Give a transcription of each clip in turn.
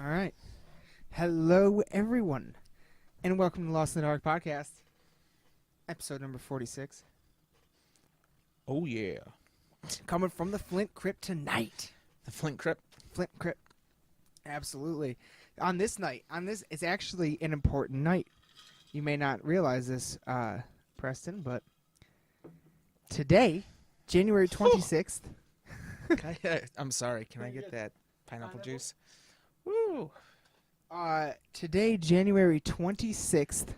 All right. Hello, everyone, and welcome to Lost in the Dark podcast, episode number 46. Oh, yeah. Coming from the Flint Crypt tonight. The Flint Crypt? Flint Crypt. Absolutely. On this night, it's actually an important night. You may not realize this, Preston, but today, January 26th. I'm sorry. Can I get that pineapple juice? Woo! Today, January 26th,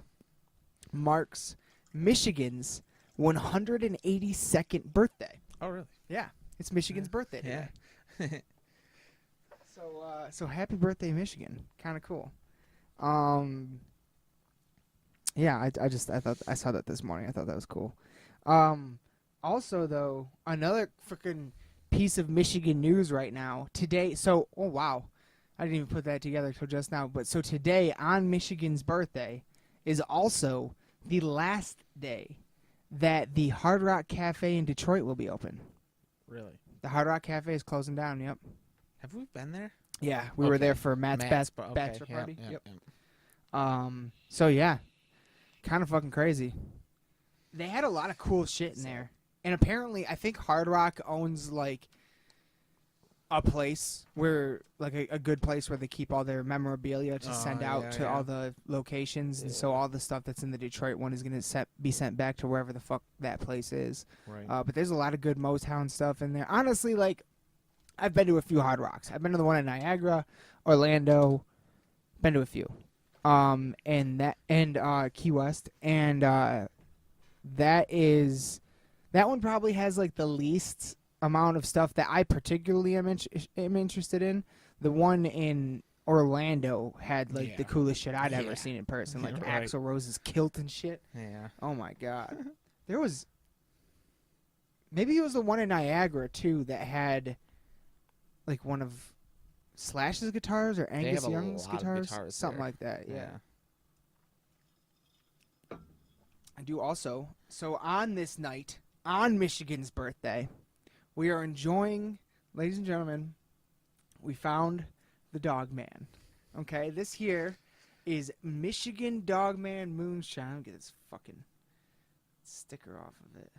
marks Michigan's 182nd birthday. Oh, really? Yeah, it's Michigan's birthday today. Yeah. So happy birthday, Michigan! Kind of cool. Yeah, I saw that this morning. I thought that was cool. Also though, another freaking piece of Michigan news right now today. So, oh wow, I didn't even put that together till just now. But so today on Michigan's birthday is also the last day that the Hard Rock Cafe in Detroit will be open. Really? The Hard Rock Cafe is closing down. Yep. Have we been there? Yeah, we were there for Matt's okay, bachelor yeah, party. yeah, Yep. yeah. So yeah, kind of fucking crazy. They had a lot of cool shit in there, and apparently, I think Hard Rock owns like a place where, like a good place where they keep all their memorabilia to send out to all the locations, and so all the stuff that's in the Detroit one is gonna be sent back to wherever the fuck that place is. Right. But there's a lot of good Motown stuff in there. Honestly, like, I've been to a few Hard Rocks. I've been to the one in Niagara, Orlando, been to a few, and Key West, and that one probably has like the least amount of stuff that I particularly am interested in. The one in Orlando had like the coolest shit I'd ever seen in person, like Right. Axl Rose's kilt and shit. Yeah. Oh my god. Maybe it was the one in Niagara too that had like one of Slash's guitars or Angus have a Young's lot of guitars, guitars something there. like that. Yeah. I do also. So on this night, on Michigan's birthday, we are enjoying, ladies and gentlemen, we found the DOGMAN. Okay, this here is Michigan DOGMAN Moonshine. Let me get this fucking sticker off of it.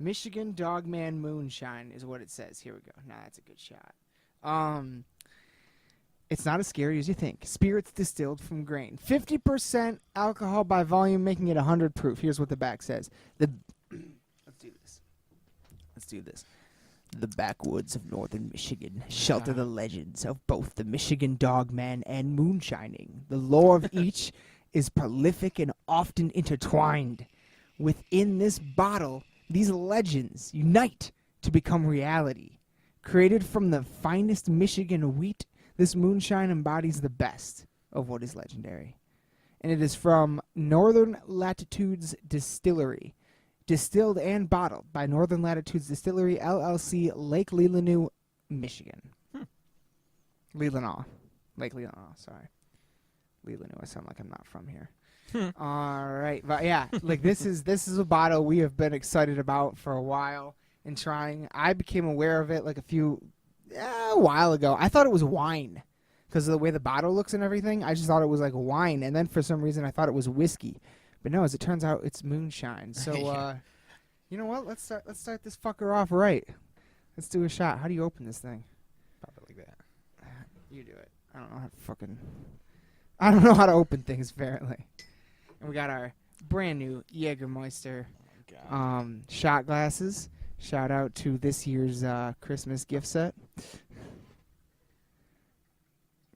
Michigan DOGMAN Moonshine is what it says. Here we go. Nah, that's a good shot. It's not as scary as you think. Spirits distilled from grain. 50% alcohol by volume, making it 100 proof. Here's what the back says. Let's do this. The backwoods of northern Michigan shelter the legends of both the Michigan Dogman and moonshining. The lore of each is prolific and often intertwined. Within this bottle, these legends unite to become reality. Created from the finest Michigan wheat, this moonshine embodies the best of what is legendary. And it is from Northern Latitudes Distillery. Distilled and bottled by Northern Latitudes Distillery, LLC, Lake Leelanau, Michigan. Leelanau. Lake Leelanau, sorry. Leelanau, I sound like I'm not from here. All right. But yeah, like this is a bottle we have been excited about for a while and trying. I became aware of it like a while ago. I thought it was wine because of the way the bottle looks and everything. I just thought it was like wine, and then for some reason I thought it was whiskey. But no, as it turns out, it's moonshine. So, you know what? Let's start this fucker off right. Let's do a shot. How do you open this thing? Probably like that. You do it. I don't know how to open things, apparently. And we got our brand new Jägermeister shot glasses. Shout out to this year's Christmas gift set.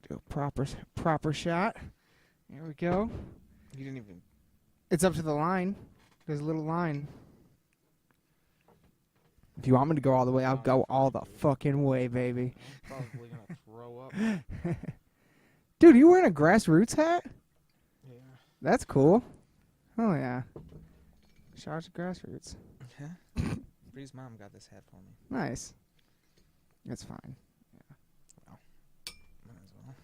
Do a proper shot. Here we go. You didn't even... It's up to the line. There's a little line. If you want me to go all the way, I'll go all the fucking way, baby. I'm probably going to throw up. Dude, you wearing a Grassroots hat? Yeah. That's cool. Oh, yeah. Shout out to Grassroots. Yeah. Bree's mom got this hat for me. Nice. It's fine. Yeah. Well, might as well.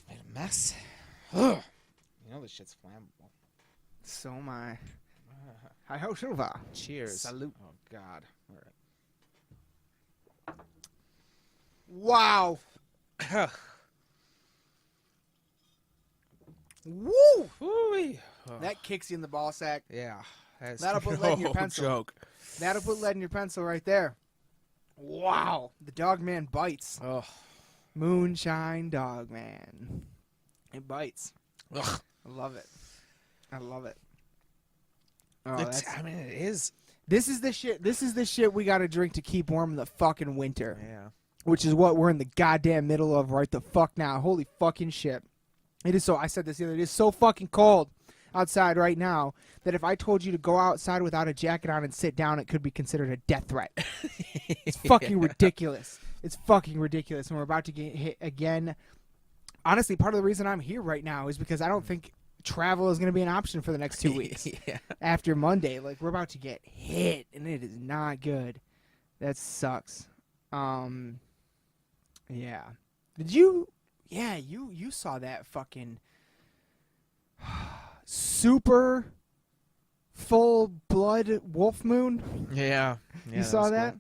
Made a mess. Ugh. You know this shit's flammable. So am I. Hi ho, Shilva. Cheers. Salute. Oh, God. All right. Wow. Woo! Woo-wee. That kicks you in the ball sack. Yeah. That's That'll put lead in your no pencil. joke. That'll put lead in your pencil right there. Wow. The Dogman bites. Oh. Moonshine Dogman. It bites. Ugh. I love it. I love it. Oh, I mean, it is. This is the shit. This is the shit we got to drink to keep warm in the fucking winter. Yeah. Which is what we're in the goddamn middle of right the fuck now. Holy fucking shit. It is so, I said this the other day, it is so fucking cold outside right now that if I told you to go outside without a jacket on and sit down, it could be considered a death threat. It's fucking ridiculous. It's fucking ridiculous. And we're about to get hit again. Honestly, part of the reason I'm here right now is because I don't think travel is going to be an option for the next 2 weeks. Yeah. After Monday, like, we're about to get hit, and it is not good. That sucks. Yeah. Did you? Yeah, you saw that fucking super full blood wolf moon? Yeah. You saw that?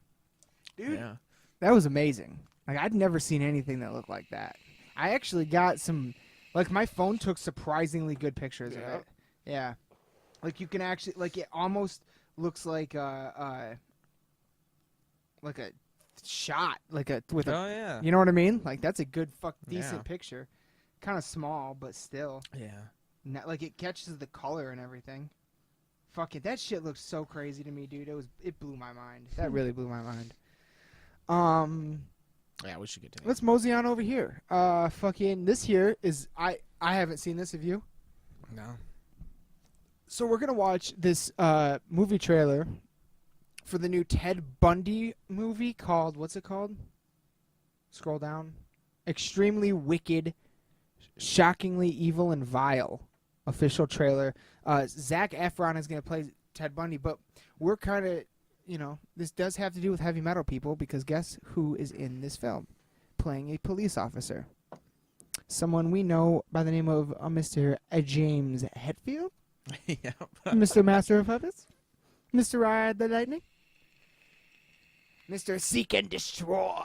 Cool. Dude, Yeah. that was amazing. Like, I'd never seen anything that looked like that. I actually got some, like, my phone took surprisingly good pictures of it. Yeah. Like, you can actually, like, it almost looks like a shot, like a, with a, yeah. you know what I mean? Like, that's a good, decent Yeah. picture. Kind of small, but still. Yeah. Not, like, it catches the color and everything. Fuck it, that shit looks so crazy to me, dude. It blew my mind. That really blew my mind. Yeah, we should get to it. Let's mosey on over here. Fucking this here is I haven't seen this of you. No. So we're gonna watch this movie trailer for the new Ted Bundy movie called, what's it called? Scroll down. Extremely Wicked, Shockingly Evil and Vile. Official trailer. Zac Efron is gonna play Ted Bundy, but we're kind of, you know, this does have to do with heavy metal people because guess who is in this film playing a police officer? Someone we know by the name of Mr. James Hetfield. Yeah. Mr. Master of Puppets. Mr. Ride the Lightning. Mr. Seek and Destroy.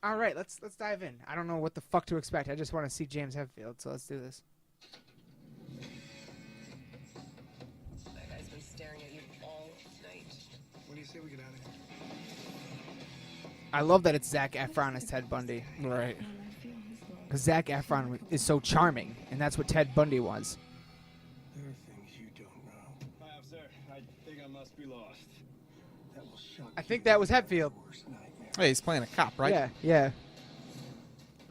All right, let's dive in. I don't know what the fuck to expect. I just want to see James Hetfield, so let's do this. That guy's been staring at you all night. What do you say we get out of here? I love that it's Zac Efron as Ted Bundy. Right. Because Zac Efron is so charming, and that's what Ted Bundy was. There are things you don't know. Hi, officer. I think I must be lost. That will shock I think that was Hetfield. worst nightmare. Hey, he's playing a cop, right? Yeah, yeah.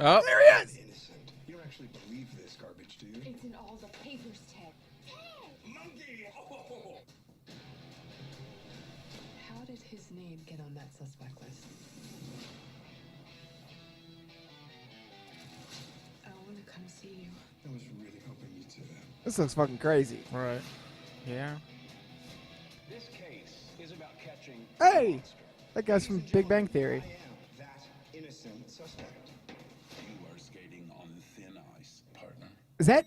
Oh. There he is! Innocent. You don't actually believe this garbage, do you? It's in all the papers, Ted. Monkey! Oh! How did his name get on that suspect list? I want to come see you. I was really hoping you'd say that. This looks fucking crazy. Right. Yeah. This case is about catching Hey! That guy's from Big Bang Theory. I am that innocent suspect. You are skating on thin ice, partner. Is that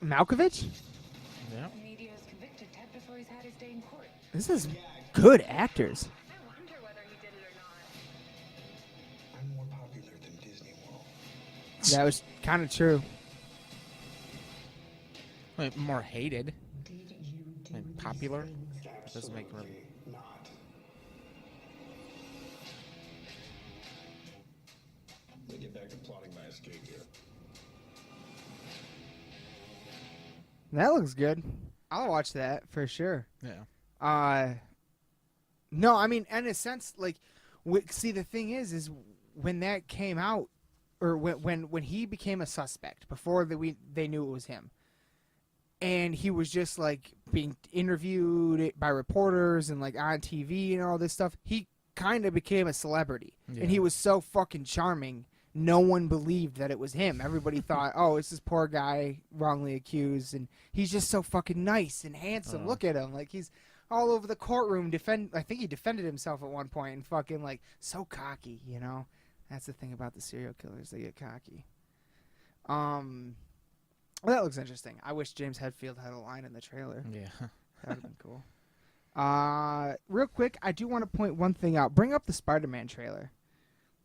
Malkovich? Yeah. Media's convicted Ted before he's had his day in court. This is good actors. I wonder whether he did it or not. I'm more popular than Disney World. That was kind of true. Wait, more hated. Did you do And popular. Doesn't make room. Absolutely not. Let me get back to plotting my escape here. That looks good. I'll watch that for sure. Yeah. No, I mean, in a sense, like, see, the thing is when that came out, or when he became a suspect before they knew it was him, and he was just like being interviewed by reporters and like on TV and all this stuff, he kind of became a celebrity, and he was so fucking charming. No one believed that it was him. Everybody thought, oh, it's this poor guy wrongly accused, and he's just so fucking nice and handsome. Look at him, like he's all over the courtroom. I think he defended himself at one point, and fucking like so cocky, you know. That's the thing about the serial killers; they get cocky. Well, that looks interesting. I wish James Hetfield had a line in the trailer. Yeah. That would have been cool. Real quick, I do want to point one thing out. Bring up the Spider-Man trailer.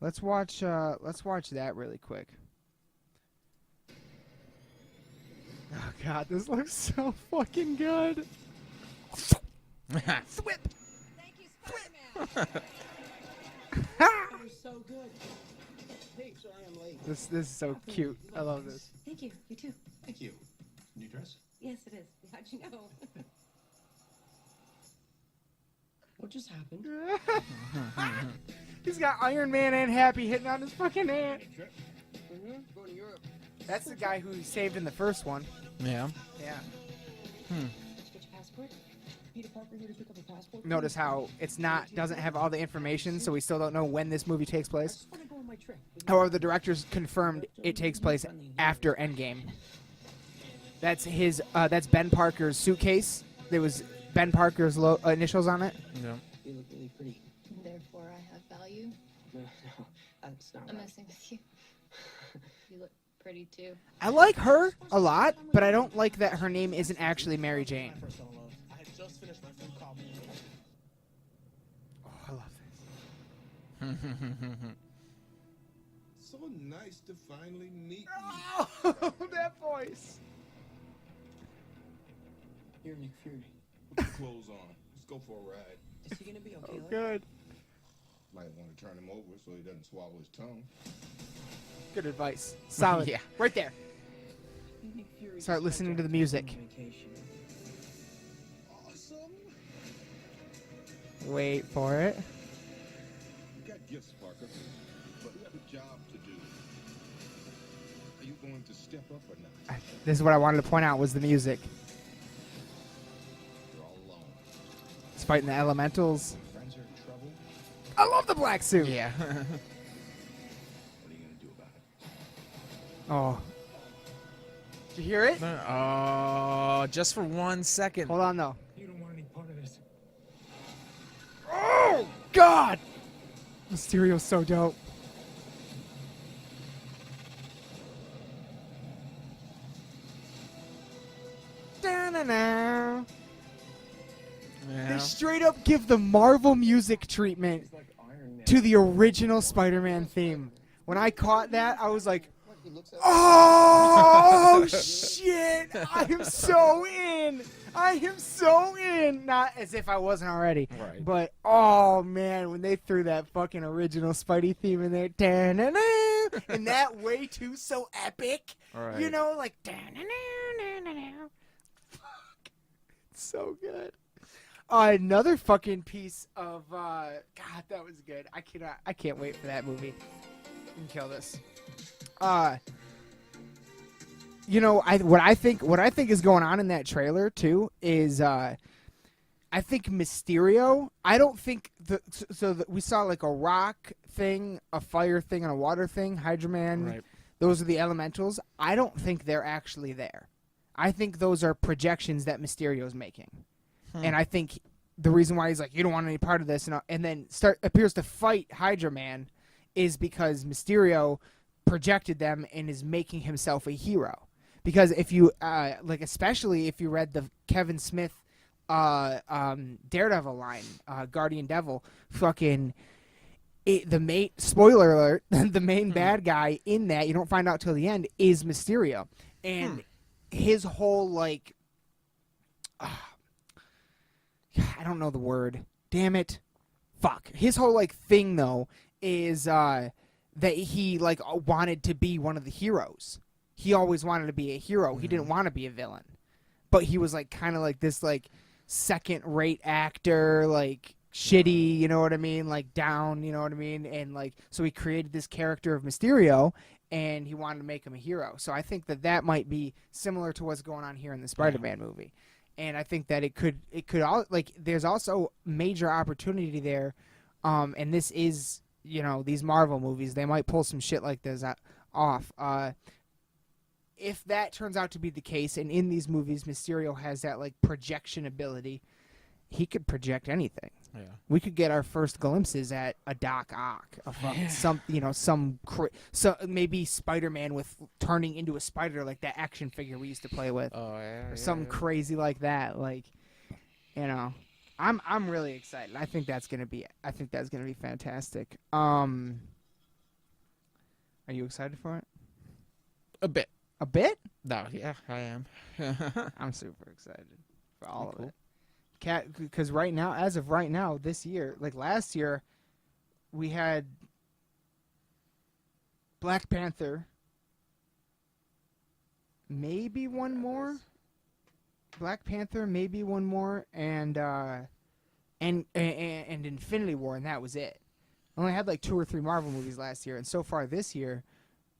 Let's watch that really quick. Oh god, this looks so fucking good. Thank you, Spider-Man. You're so good. Hey, sorry I'm late. This is so cute. I love this. Thank you. You too. Thank you. New dress? Yes, it is. How'd you know? What just happened? He's got Iron Man and Happy hitting on his fucking hand. Going to Europe. That's the guy who he saved in the first one. Yeah. Yeah. Did you get your passport? Peter Parker here to pick up a passport? Notice how it's not doesn't have all the information, so we still don't know when this movie takes I place. just want to go on my trip. However, the directors confirmed it takes place after Endgame. That's that's Ben Parker's suitcase. There was Ben Parker's initials on it. Yeah. You look really pretty. Therefore, I have value. No, that's not I'm right. messing with you. You look pretty too. I like her a lot, but I don't like that her name isn't actually Mary Jane. I had just finished my food copy. Oh, I love this. So nice to finally meet you. Oh, that voice. You're Nick Fury. Put your clothes on. Let's go for a ride. Is he going to be okay? Oh, good. Might want to turn him over so he doesn't swallow his tongue. Good advice. Solid. Yeah. Right there. Nick Fury Start just listening got to the back music. from vacation. Awesome. Wait for it. You got gifts, Parker, but we have a job to do. Are you going to step up or not? This is what I wanted to point out was the music. You're all alone. He's fighting the elementals. Friends are in trouble. I love the black suit. Yeah. What are you going to do about it? Oh. Did you hear it? Oh, just for 1 second. Hold on though. You don't want any part of this. Oh God! Mysterio's so dope. Da-na-na. They Yeah. straight up give the Marvel music treatment He's like Iron Man. to the original Spider-Man theme. When I caught that, I was like, He looks at oh shit! I am so in. I am so in. Not as if I wasn't already, Right. but oh man, when they threw that fucking original Spidey theme in there, da-na-na, and that way too so epic. Right. You know, like da-na-na-na-na-na. Fuck, it's so good. Another fucking piece of God, that was good. I can't wait for that movie. You can kill this. You know, what I think is going on in that trailer too is I think Mysterio. I don't think we saw like a rock thing, a fire thing, and a water thing. Hydra Man. Right. Those are the elementals. I don't think they're actually there. I think those are projections that Mysterio's making, and I think the reason why he's like, you don't want any part of this, and then appears to fight Hydra Man, is because Mysterio projected them and is making himself a hero. Because if you especially if you read the Kevin Smith Daredevil line, Guardian Devil, fucking the main spoiler alert, the main bad guy in that, you don't find out till the end, is Mysterio, and his whole like I don't know the word. Damn it. Fuck. His whole like thing though is that he like wanted to be one of the heroes. He always wanted to be a hero. He didn't want to be a villain. But he was like kind of like this like second-rate actor, like shitty, you know what I mean? Like down, you know what I mean? And like so he created this character of Mysterio and he wanted to make him a hero. So I think that might be similar to what's going on here in the Spider-Man movie. And I think that it could all like there's also major opportunity there. And this is, you know, these Marvel movies, they might pull some shit like this off. If that turns out to be the case, and in these movies Mysterio has that like projection ability, he could project anything. Yeah. We could get our first glimpses at a Doc Ock, so maybe Spider-Man with turning into a spider like that action figure we used to play with, Oh yeah. or something crazy like that. Like, you know, I'm really excited. I think that's gonna be fantastic. Are you excited for it? A bit. A bit? No, yeah, I am. I'm super excited for all of Cool. it. Because right now, as of right now, this year, like last year, we had Black Panther. Maybe one more. Black Panther, maybe one more, and Infinity War, and that was it. Only had like 2 or 3 Marvel movies last year, and so far this year,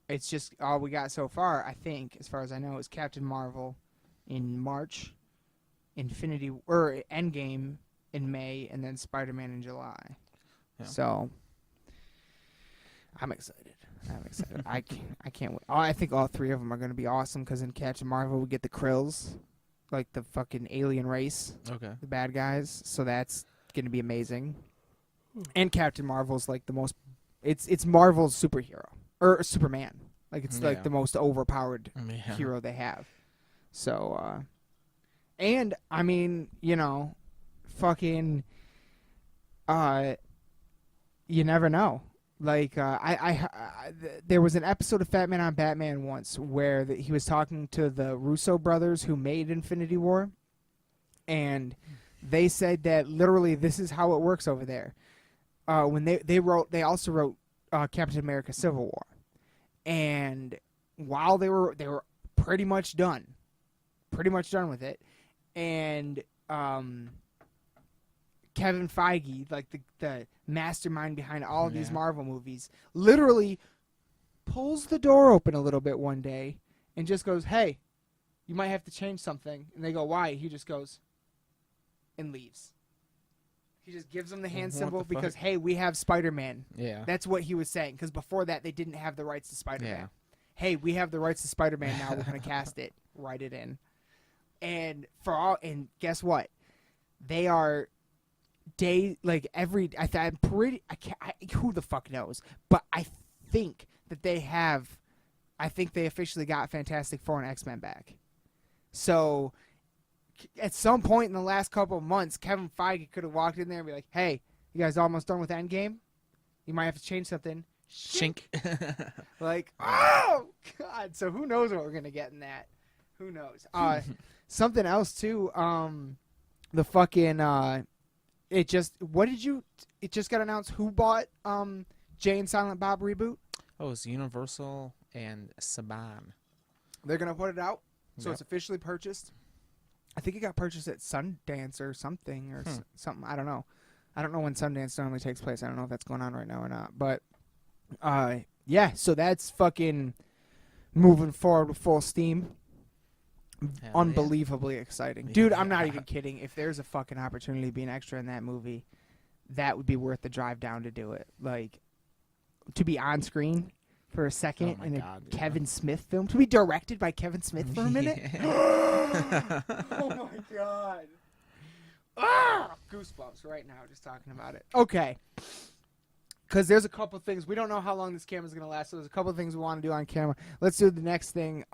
it's just all we got so far. I think, as far as I know, is Captain Marvel in March, Endgame in May, and then Spider-Man in July. Yeah. So I'm excited. I can't wait. I think all 3 of them are going to be awesome because in Captain Marvel we get the Krills, like the fucking alien race, Okay. the bad guys. So that's going to be amazing. And Captain Marvel's like the most. It's Marvel's superhero or Superman. Like it's like Yeah. the most overpowered Yeah. hero they have. So, and I mean, fucking, you never know. Like, there was an episode of Fat Man on Batman once where he was talking to the Russo brothers who made Infinity War, and they said that literally this is how it works over there. When they also wrote Captain America: Civil War, and while they were pretty much done with it, and Kevin Feige, like the mastermind behind all of these Yeah. Marvel movies, literally pulls the door open a little bit one day and just goes, "Hey, you might have to change something." And they go, "Why?" He just goes and leaves. He just gives them the hand What symbol the because, fuck? hey, we have Spider-Man. Yeah. That's what he was saying, because before that, they didn't have the rights to Spider-Man. Yeah. Hey, we have the rights to Spider-Man now. We're going to cast it. Write it in. And guess what? They are I'm pretty, who the fuck knows? But I think that they officially got Fantastic Four and X-Men back. So at some point in the last couple of months, Kevin Feige could have walked in there and be like, "Hey, you guys almost done with Endgame? You might have to change something." Shink. Like, oh god. So who knows what we're gonna get in that? Who knows? Something else too. The fucking it just got announced who bought Jay and Silent Bob reboot. Oh, it's Universal and Saban. They're gonna put it out, so Yep. it's officially purchased. I think it got purchased at Sundance or something or something. I don't know. I don't know when Sundance normally takes place. I don't know if that's going on right now or not. But yeah, so that's fucking moving forward with full steam. Hell yeah. Unbelievably exciting. Dude, I'm not Yeah. even kidding. If there's a fucking opportunity to be an extra in that movie, that would be worth the drive down to do it. Like, to be on screen for a second my in a God, yeah. Kevin Smith film. To be directed by Kevin Smith for a minute. Yeah. Oh my god. Ah! Goosebumps right now just talking about it. Okay. Because there's a couple things. We don't know how long this camera's going to last, so there's a couple things we want to do on camera. Let's do the next thing.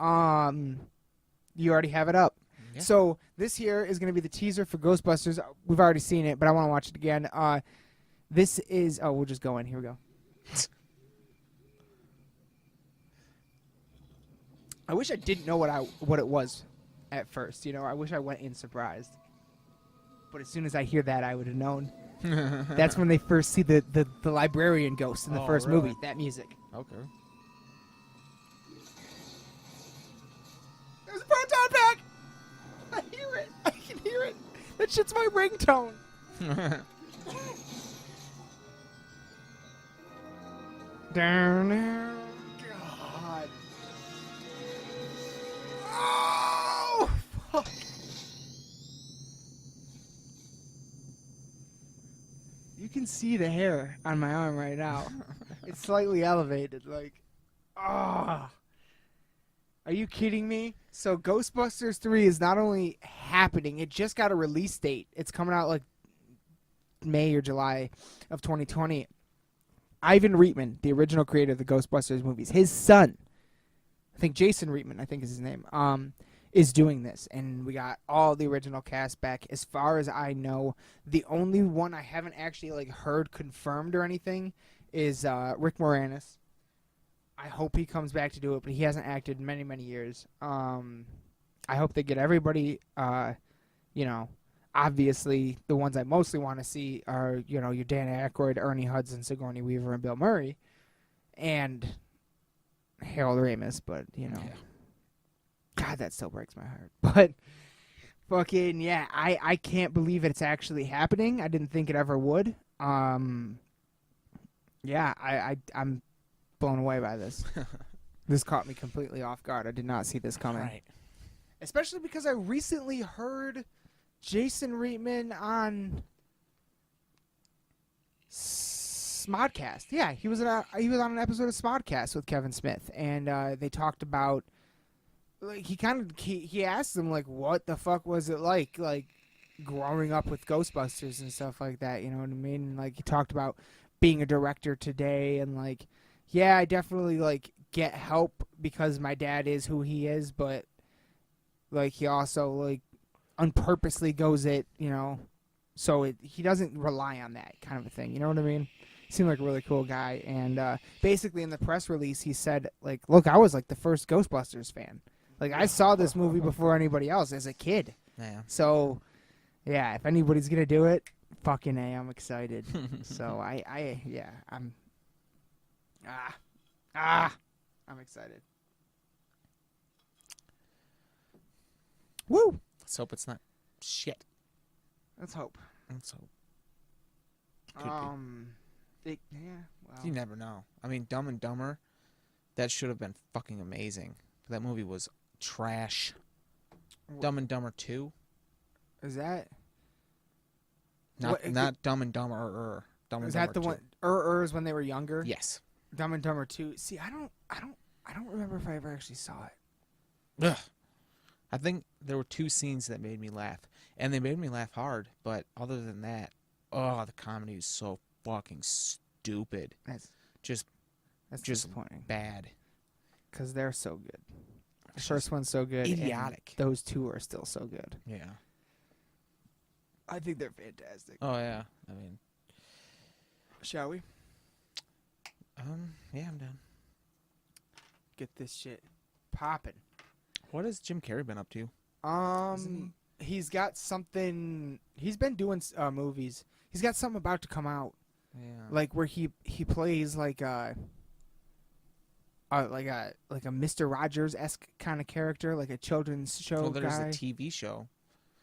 You already have it up. Yeah. So this here is going to be the teaser for Ghostbusters. We've already seen it, but I want to watch it again. This is... Oh, we'll just go in. Here we go. I wish I didn't know what it was at first. I wish I went in surprised. But as soon as I hear that, I would have known. That's when they first see the librarian ghost in the Oh, first really? movie. That music. Okay. There's a proton pack! I hear it. I can hear it. That shit's my ringtone. Down there. God. Oh, fuck. You can see the hair on my arm right now. It's slightly elevated. Like, ah. Are you kidding me? So Ghostbusters 3 is not only happening, it just got a release date. It's coming out like May or July of 2020. Ivan Reitman, the original creator of the Ghostbusters movies, his son, I think Jason Reitman, I think is his name, is doing this. And we got all the original cast back. As far as I know, the only one I haven't actually heard confirmed or anything is Rick Moranis. I hope he comes back to do it, but he hasn't acted in many, many years. I hope they get everybody. You know, obviously the ones I mostly want to see are, you know, your Dan Aykroyd, Ernie Hudson, Sigourney Weaver, and Bill Murray, and Harold Ramis. But you know, God, that still breaks my heart. But fucking yeah, I can't believe it's actually happening. I didn't think it ever would. Yeah, I'm blown away by this. This caught me completely off guard. I did not see this coming. Right. Especially because I recently heard Jason Reitman on Smodcast. Yeah, he was on an episode of Smodcast with Kevin Smith, and they talked about, like, he asked them, like, what the fuck was it like growing up with Ghostbusters and stuff like that, you know what I mean? And, like, he talked about being a director today, and, like, yeah, I definitely, like, get help because my dad is who he is, but, like, he also, like, unpurposely goes it, you know, so he doesn't rely on that kind of a thing, you know what I mean? Seemed like a really cool guy, and basically in the press release he said, like, look, I was, like, the first Ghostbusters fan. Like, I saw this movie before anybody else as a kid. Yeah. So, yeah, if anybody's gonna do it, fucking A, I'm excited. So I'm excited. Woo! Let's hope it's not shit. Let's hope. Let's hope. Could be. Well, You never know. I mean, Dumb and Dumber, that should have been fucking amazing. That movie was trash. Dumb and Dumber 2. is that? Not Dumb and Dumber. Dumb and Is Dumber that the 2. one? Is when they were younger. Yes. Dumb and Dumber 2. See, I don't remember if I ever actually saw it. Ugh. I think there were 2 scenes that made me laugh, and they made me laugh hard. But other than that, the comedy is so fucking stupid. That's Just disappointing bad. because they're so good. The first one's so good. and Idiotic. those 2 are still so good. Yeah. I think they're fantastic. Oh yeah. I mean, Shall we yeah, I'm done. get this shit popping? What has Jim Carrey been up to? He's got something. He's been doing movies. He's got something about to come out, Yeah. like where he plays like a Mr. Rogers-esque kind of character, like a children's show Well, there's guy. a TV show.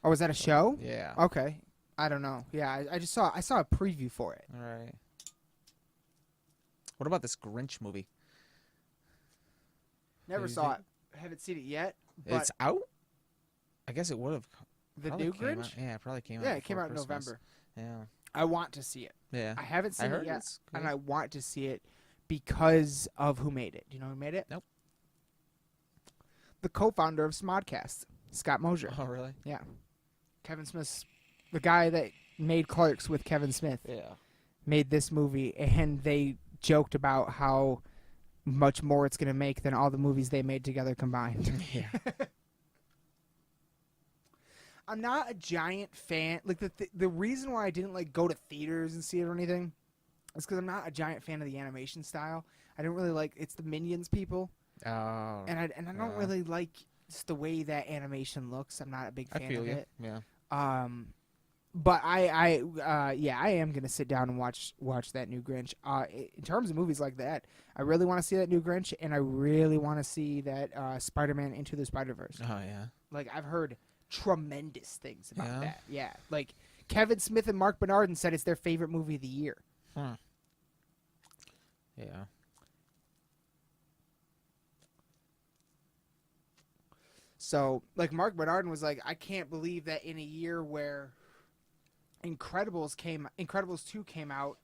Oh, was that a show? Yeah. Okay, I don't know. Yeah, I just saw a preview for it. All right. What about this Grinch movie? Never Have you saw seen it. Haven't seen it yet. But It's out? I guess it would have. the new Grinch? Yeah, it probably came out. Yeah, it came before out in Christmas. November. Yeah. I want to see it. Yeah. I haven't seen heard it yet, it's and good. I want to see it because of who made it. Do you know who made it? Nope. The co-founder of Smodcast, Scott Mosier. Oh, really? Yeah. Kevin Smith's the guy that made Clerks with Kevin Smith Yeah. made this movie, and they joked about how much more it's going to make than all the movies they made together combined. Yeah. I'm not a giant fan. Like the reason why I didn't like go to theaters and see it or anything is because I'm not a giant fan of the animation style. I don't really like it's the Minions people, Oh. and I don't really like just the way that animation looks. I'm not a big I fan feel of you. it. Yeah. But I am gonna sit down and watch that new Grinch. In terms of movies like that, I really want to see that new Grinch, and I really want to see that Spider-Man Into the Spider-Verse. Oh, yeah. Like I've heard tremendous things about Yeah? that. Yeah, like Kevin Smith and Mark Bernardin said it's their favorite movie of the year. Huh. Yeah. So, like Mark Bernardin was like, I can't believe that in a year where Incredibles 2 came out,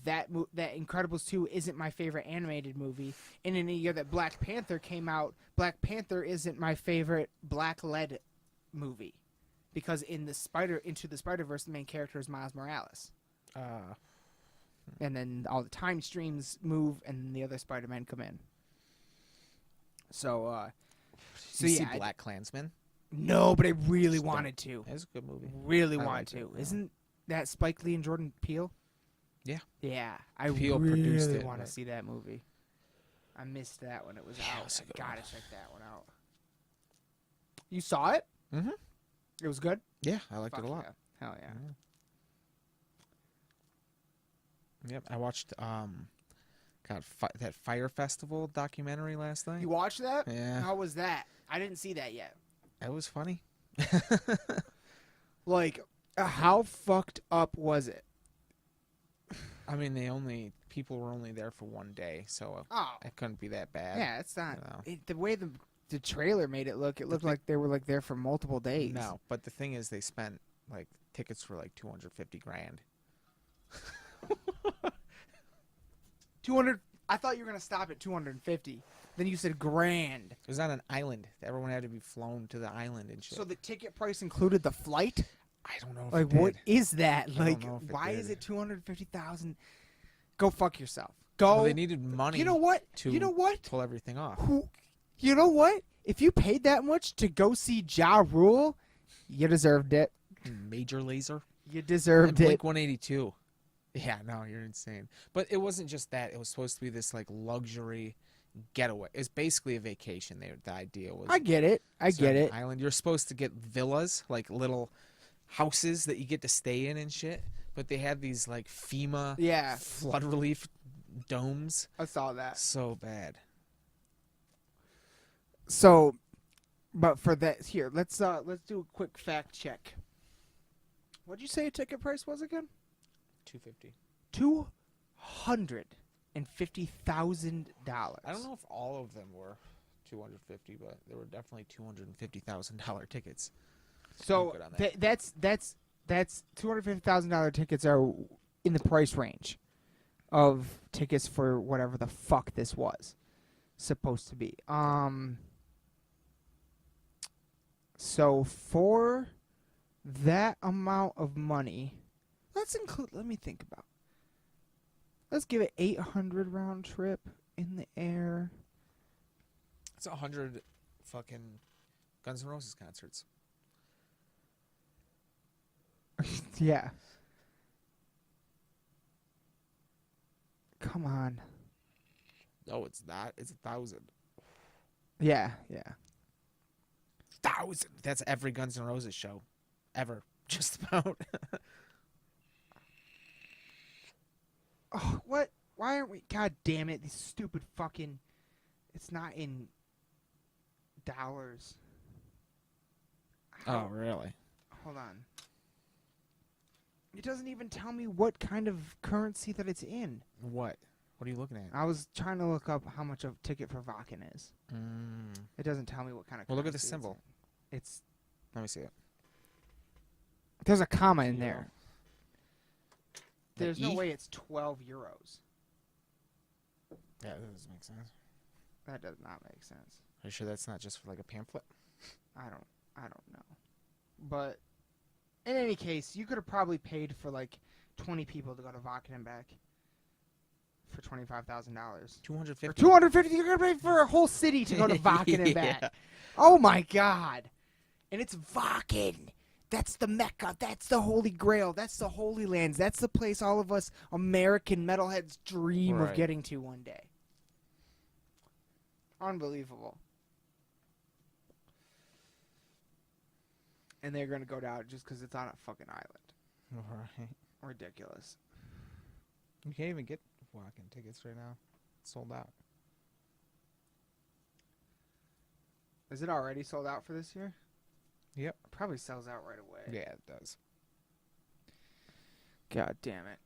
that Incredibles 2 isn't my favorite animated movie, and in a year that Black Panther came out, Black Panther isn't my favorite black-led movie, because in the Into the Spider-Verse, the main character is Miles Morales, and then all the time streams move, and the other Spider-Men come in. So, Did you see yeah, Black Klansman? no, but I really Just wanted to. It's a good movie. Really I wanted liked to. it, yeah. Isn't that Spike Lee and Jordan Peele? Yeah. Yeah, I Peele produced really it, want to but- see that movie. I missed that when it was Yeah, it out. was a I good gotta one. check that one out. You saw it? Mm-hmm. It was good? Yeah, I liked Fuck it a lot. yeah. Hell yeah. Yep, I watched that Fire Festival documentary last night. You watched that? Yeah. How was that? I didn't see that yet. That was funny. Like, how fucked up was it? I mean, people were only there for one day, so Oh. it couldn't be that bad. Yeah, it's not. you know. The way the trailer made it look like they were like there for multiple days. No, but the thing is, they spent like tickets for like $250,000. 200. I thought you were gonna stop at 250. Then you said grand. It was on an island. Everyone had to be flown to the island and shit. So the ticket price included the flight. I don't know. If Like, it what did. is that? don't Like, know if it why is did. it 250,000? Go fuck yourself. Go. Well, they needed money. You know what? To You know what? pull everything off. Who? You know what? If you paid that much to go see Ja Rule, you deserved it. Major Laser. You And deserved it. Blink 182. Yeah, no, you're insane. But it wasn't just that. It was supposed to be this like luxury getaway. It's basically a vacation. The idea was. I get it. I so get an it. Island. You're supposed to get villas, like little houses that you get to stay in and shit. But they had these like FEMA Yeah, flood relief domes. I saw that. So bad. So, but for that, here let's do a quick fact check. What'd you say a ticket price was again? $250. $250,000. I don't know if all of them were $250, but there were definitely $250,000 tickets. So I'm good on that. that's $250,000 tickets are in the price range of tickets for whatever the fuck this was supposed to be. So for that amount of money, let's include. Let me think about. Let's give it 800 round trip in the air. It's 100 fucking Guns N' Roses concerts. Yeah. Come on. No, it's not. It's 1,000. Yeah. 1,000. That's every Guns N' Roses show, ever. Just about. Oh, what? Why aren't we? God damn it! These stupid fucking. It's not in dollars. Oh, really? Hold on. It doesn't even tell me what kind of currency that it's in. What? What are you looking at? I was trying to look up how much a ticket for Vakken is. It doesn't tell me what kind of. Well, look at the currency symbol. It's Let me see it. there's a comma in Yeah. there. The There's no E? way it's 12 euros. Yeah, that doesn't make sense. That does not make sense. Are you sure that's not just for like a pamphlet? I don't know. But in any case, you could have probably paid for like 20 people to go to Vakken and back for $25,000. 250. For 250, you're gonna pay for a whole city to go to Vakken and back. Yeah. Oh my god! And it's Vakken. That's the Mecca. That's the Holy Grail. That's the Holy Lands. That's the place all of us American metalheads dream of Right. getting to one day. Unbelievable. And they're gonna go down just because it's on a fucking island. Right. Ridiculous. You can't even get walk-in tickets right now. It's sold out. Is it already sold out for this year? Yep. Probably sells out right away. Yeah, it does. God damn it.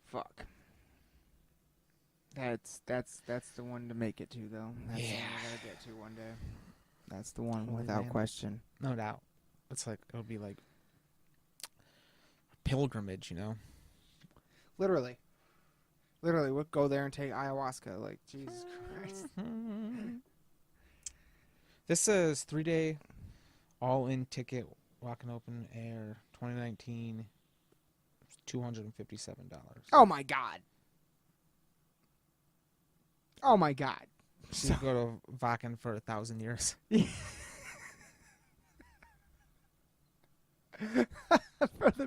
Fuck. That's the one to make it to though. That's the one Yeah. I gotta get to one day. That's the one Holy without man. question. No doubt. It's like it'll be like a pilgrimage, you know. Literally, we'll go there and take ayahuasca. Like Jesus Christ. This says 3-day all-in ticket, walking open air, 2019, $257. Oh my god. Oh my god. So you go to Vakken for 1,000 years.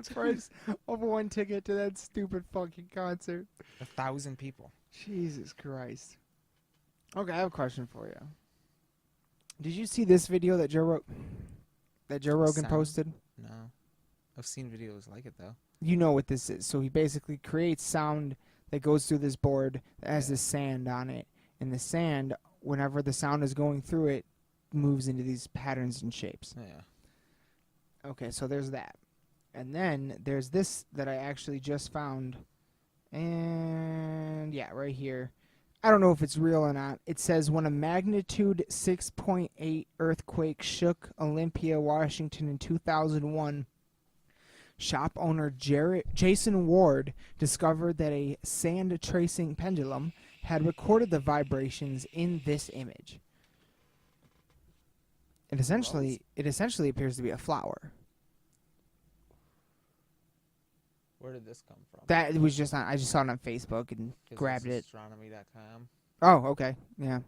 the price of one ticket to that stupid fucking concert. 1,000 people. Jesus Christ. Okay, I have a question for you. Did you see this video that Joe Rogan Sound? posted? No. I've seen videos like it, though. You know what this is. So he basically creates sound that goes through this board that has Yeah. this sand on it. And the sand, whenever the sound is going through it, moves into these patterns and shapes. Yeah. Okay, so there's that. And then there's this that I actually just found. And yeah, right here. I don't know if it's real or not. It says when a magnitude 6.8 earthquake shook Olympia, Washington in 2001, shop owner Jason Ward discovered that a sand tracing pendulum had recorded the vibrations in this image. It essentially appears to be a flower. Where did this come from? That was just I just saw it on Facebook and 'Cause grabbed this it. is Astronomy.com. Oh, okay. Yeah.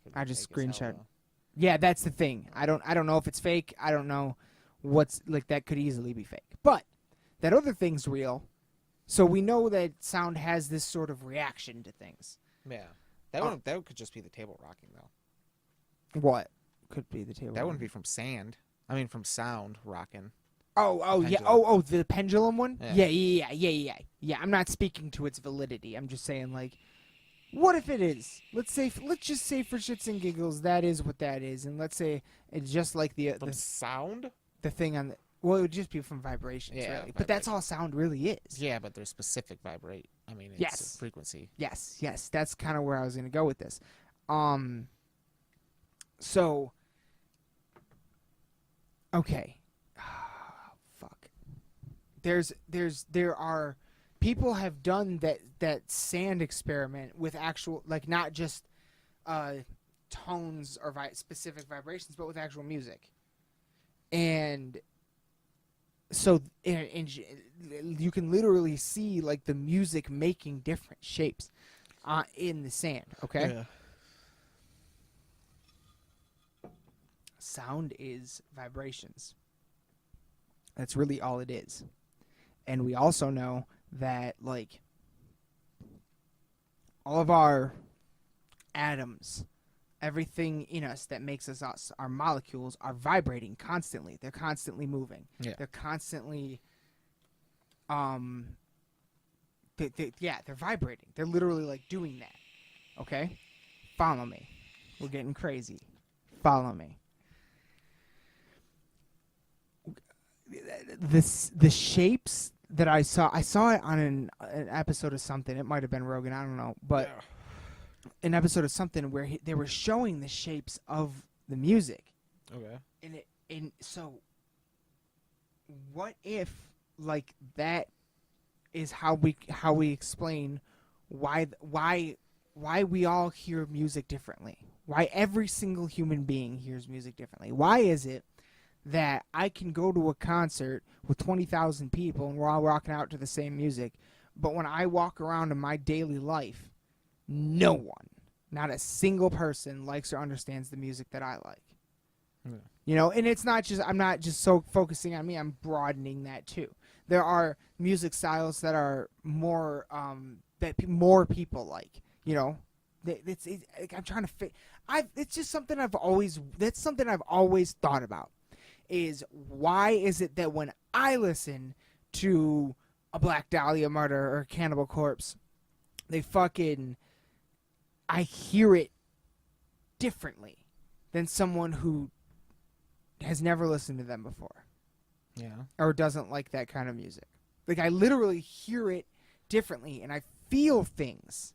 Could I be just fake as hell, screenshot. though. Yeah, that's the thing. I don't know if it's fake. I don't know what's like that could easily be fake. But that other thing's real. So we know that sound has this sort of reaction to things. Yeah. That could just be the table rocking, though. What could be the table? That wouldn't be from sand. I mean, from sound rocking. Oh, yeah. pendulum. The pendulum one? Yeah. Yeah, I'm not speaking to its validity. I'm just saying, like, what if it is? Let's just say for shits and giggles that is what that is, and let's say it's just like From sound? the thing on the. Well, it would just be from vibrations, Yeah, really. But that's all sound really is. Yeah, but there's specific vibrate. I mean, it's Yes. a frequency. Yes. That's kind of where I was going to go with this. So. Okay. Fuck. There are people have done that sand experiment with actual, like, not just tones or specific vibrations, but with actual music. And so you can literally see, like, the music making different shapes in the sand, okay? Yeah. Sound is vibrations. That's really all it is. And we also know that, like, all of our atoms, everything in us that makes us us, our molecules are vibrating constantly. They're constantly moving. Yeah. They're constantly, they're vibrating. They're literally, like, doing that. Okay? Follow me. We're getting crazy. Follow me. The shapes that I saw it on an episode of something. It might have been Rogan, I don't know, but an episode of something where they were showing the shapes of the music. Okay. And so what if, like, that is how we explain why we all hear music differently? Why every single human being hears music differently? Why is it that I can go to a concert with 20,000 people and we're all rocking out to the same music, but when I walk around in my daily life, no one, not a single person, likes or understands the music that I like? Yeah. You know, and it's not just, I'm not just so focusing on me, I'm broadening that too. There are music styles that are more, more people like, you know. I'm trying to it's just something I've always thought about. Is why is it that when I listen to a Black Dahlia Murder or Cannibal Corpse, I hear it differently than someone who has never listened to them before Yeah. or doesn't like that kind of music. Like, I literally hear it differently and I feel things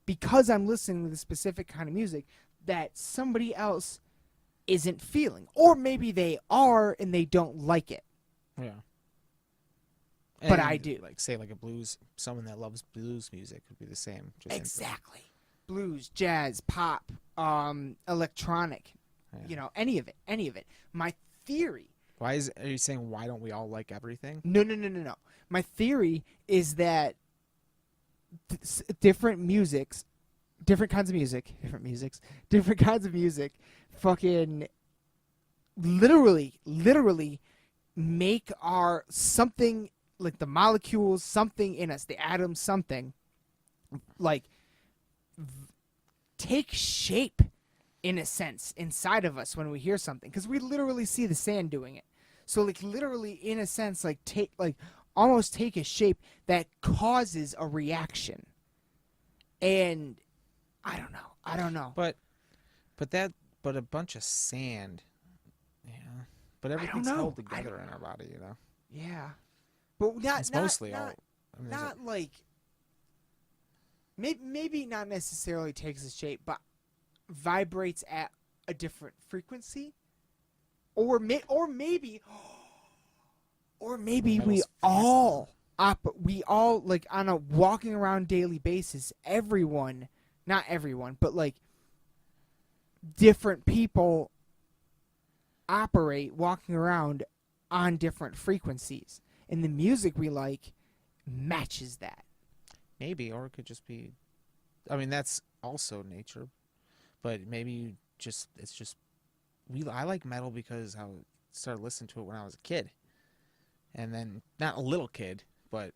because I'm listening to the specific kind of music that somebody else isn't feeling. Or maybe they are and they don't like it. Yeah. But I do. Like, say, like someone that loves blues music would be the same. Just Exactly. Blues, jazz, pop, electronic, Yeah. you know, any of it. My theory. Are you saying why don't we all like everything? No. My theory is that different kinds of music fucking literally make our something like the molecules, something in us, the atoms, something like take shape in a sense inside of us when we hear something, because we literally see the sand doing it. So like literally in a sense like almost take a shape that causes a reaction. And I don't know. But a bunch of sand, yeah. But everything's know. held I together don't in our body, you know. Yeah, but It's mostly all. I mean, not like maybe not necessarily takes a shape, but vibrates at a different frequency, or maybe we all like on a walking around daily basis. Everyone, not everyone, but like different people operate walking around on different frequencies, and the music we like matches that. Maybe, or it could just be. I mean, that's also nature, but maybe it's just I like metal because I started listening to it when I was a kid, and then not a little kid, but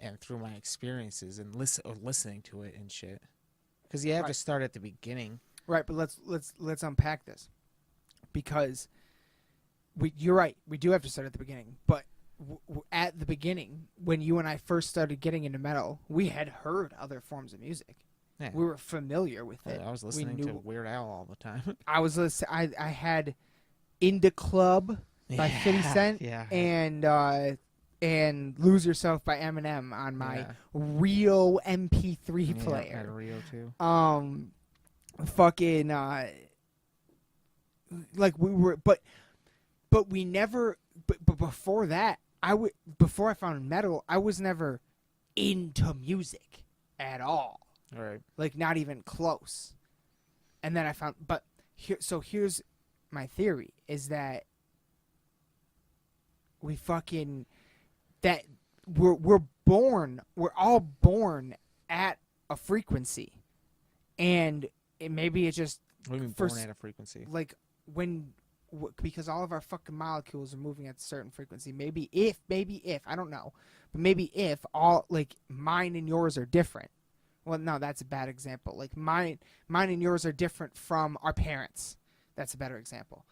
and through my experiences and listening to it and shit. Because you have to start at the beginning, right? But let's unpack this, because you're right. We do have to start at the beginning, but at the beginning, when you and I first started getting into metal, we had heard other forms of music. Yeah. We were familiar with it. I was listening to Weird Al all the time. I had Indie Club by 50 Cent, yeah. and Lose Yourself by Eminem on my Rio MP3 player. I had a Rio too. Fucking like we were, but we never. But before that, before I found metal, I was never into music at all. All right. Like not even close. And then I found, but here's my theory is that we're all born at a frequency, and maybe it's just What do you mean born at a frequency? like because all of our fucking molecules are moving at a certain frequency. Maybe if I don't know, but maybe if all like mine and yours are different. Well, no, that's a bad example. Like mine and yours are different from our parents. That's a better example.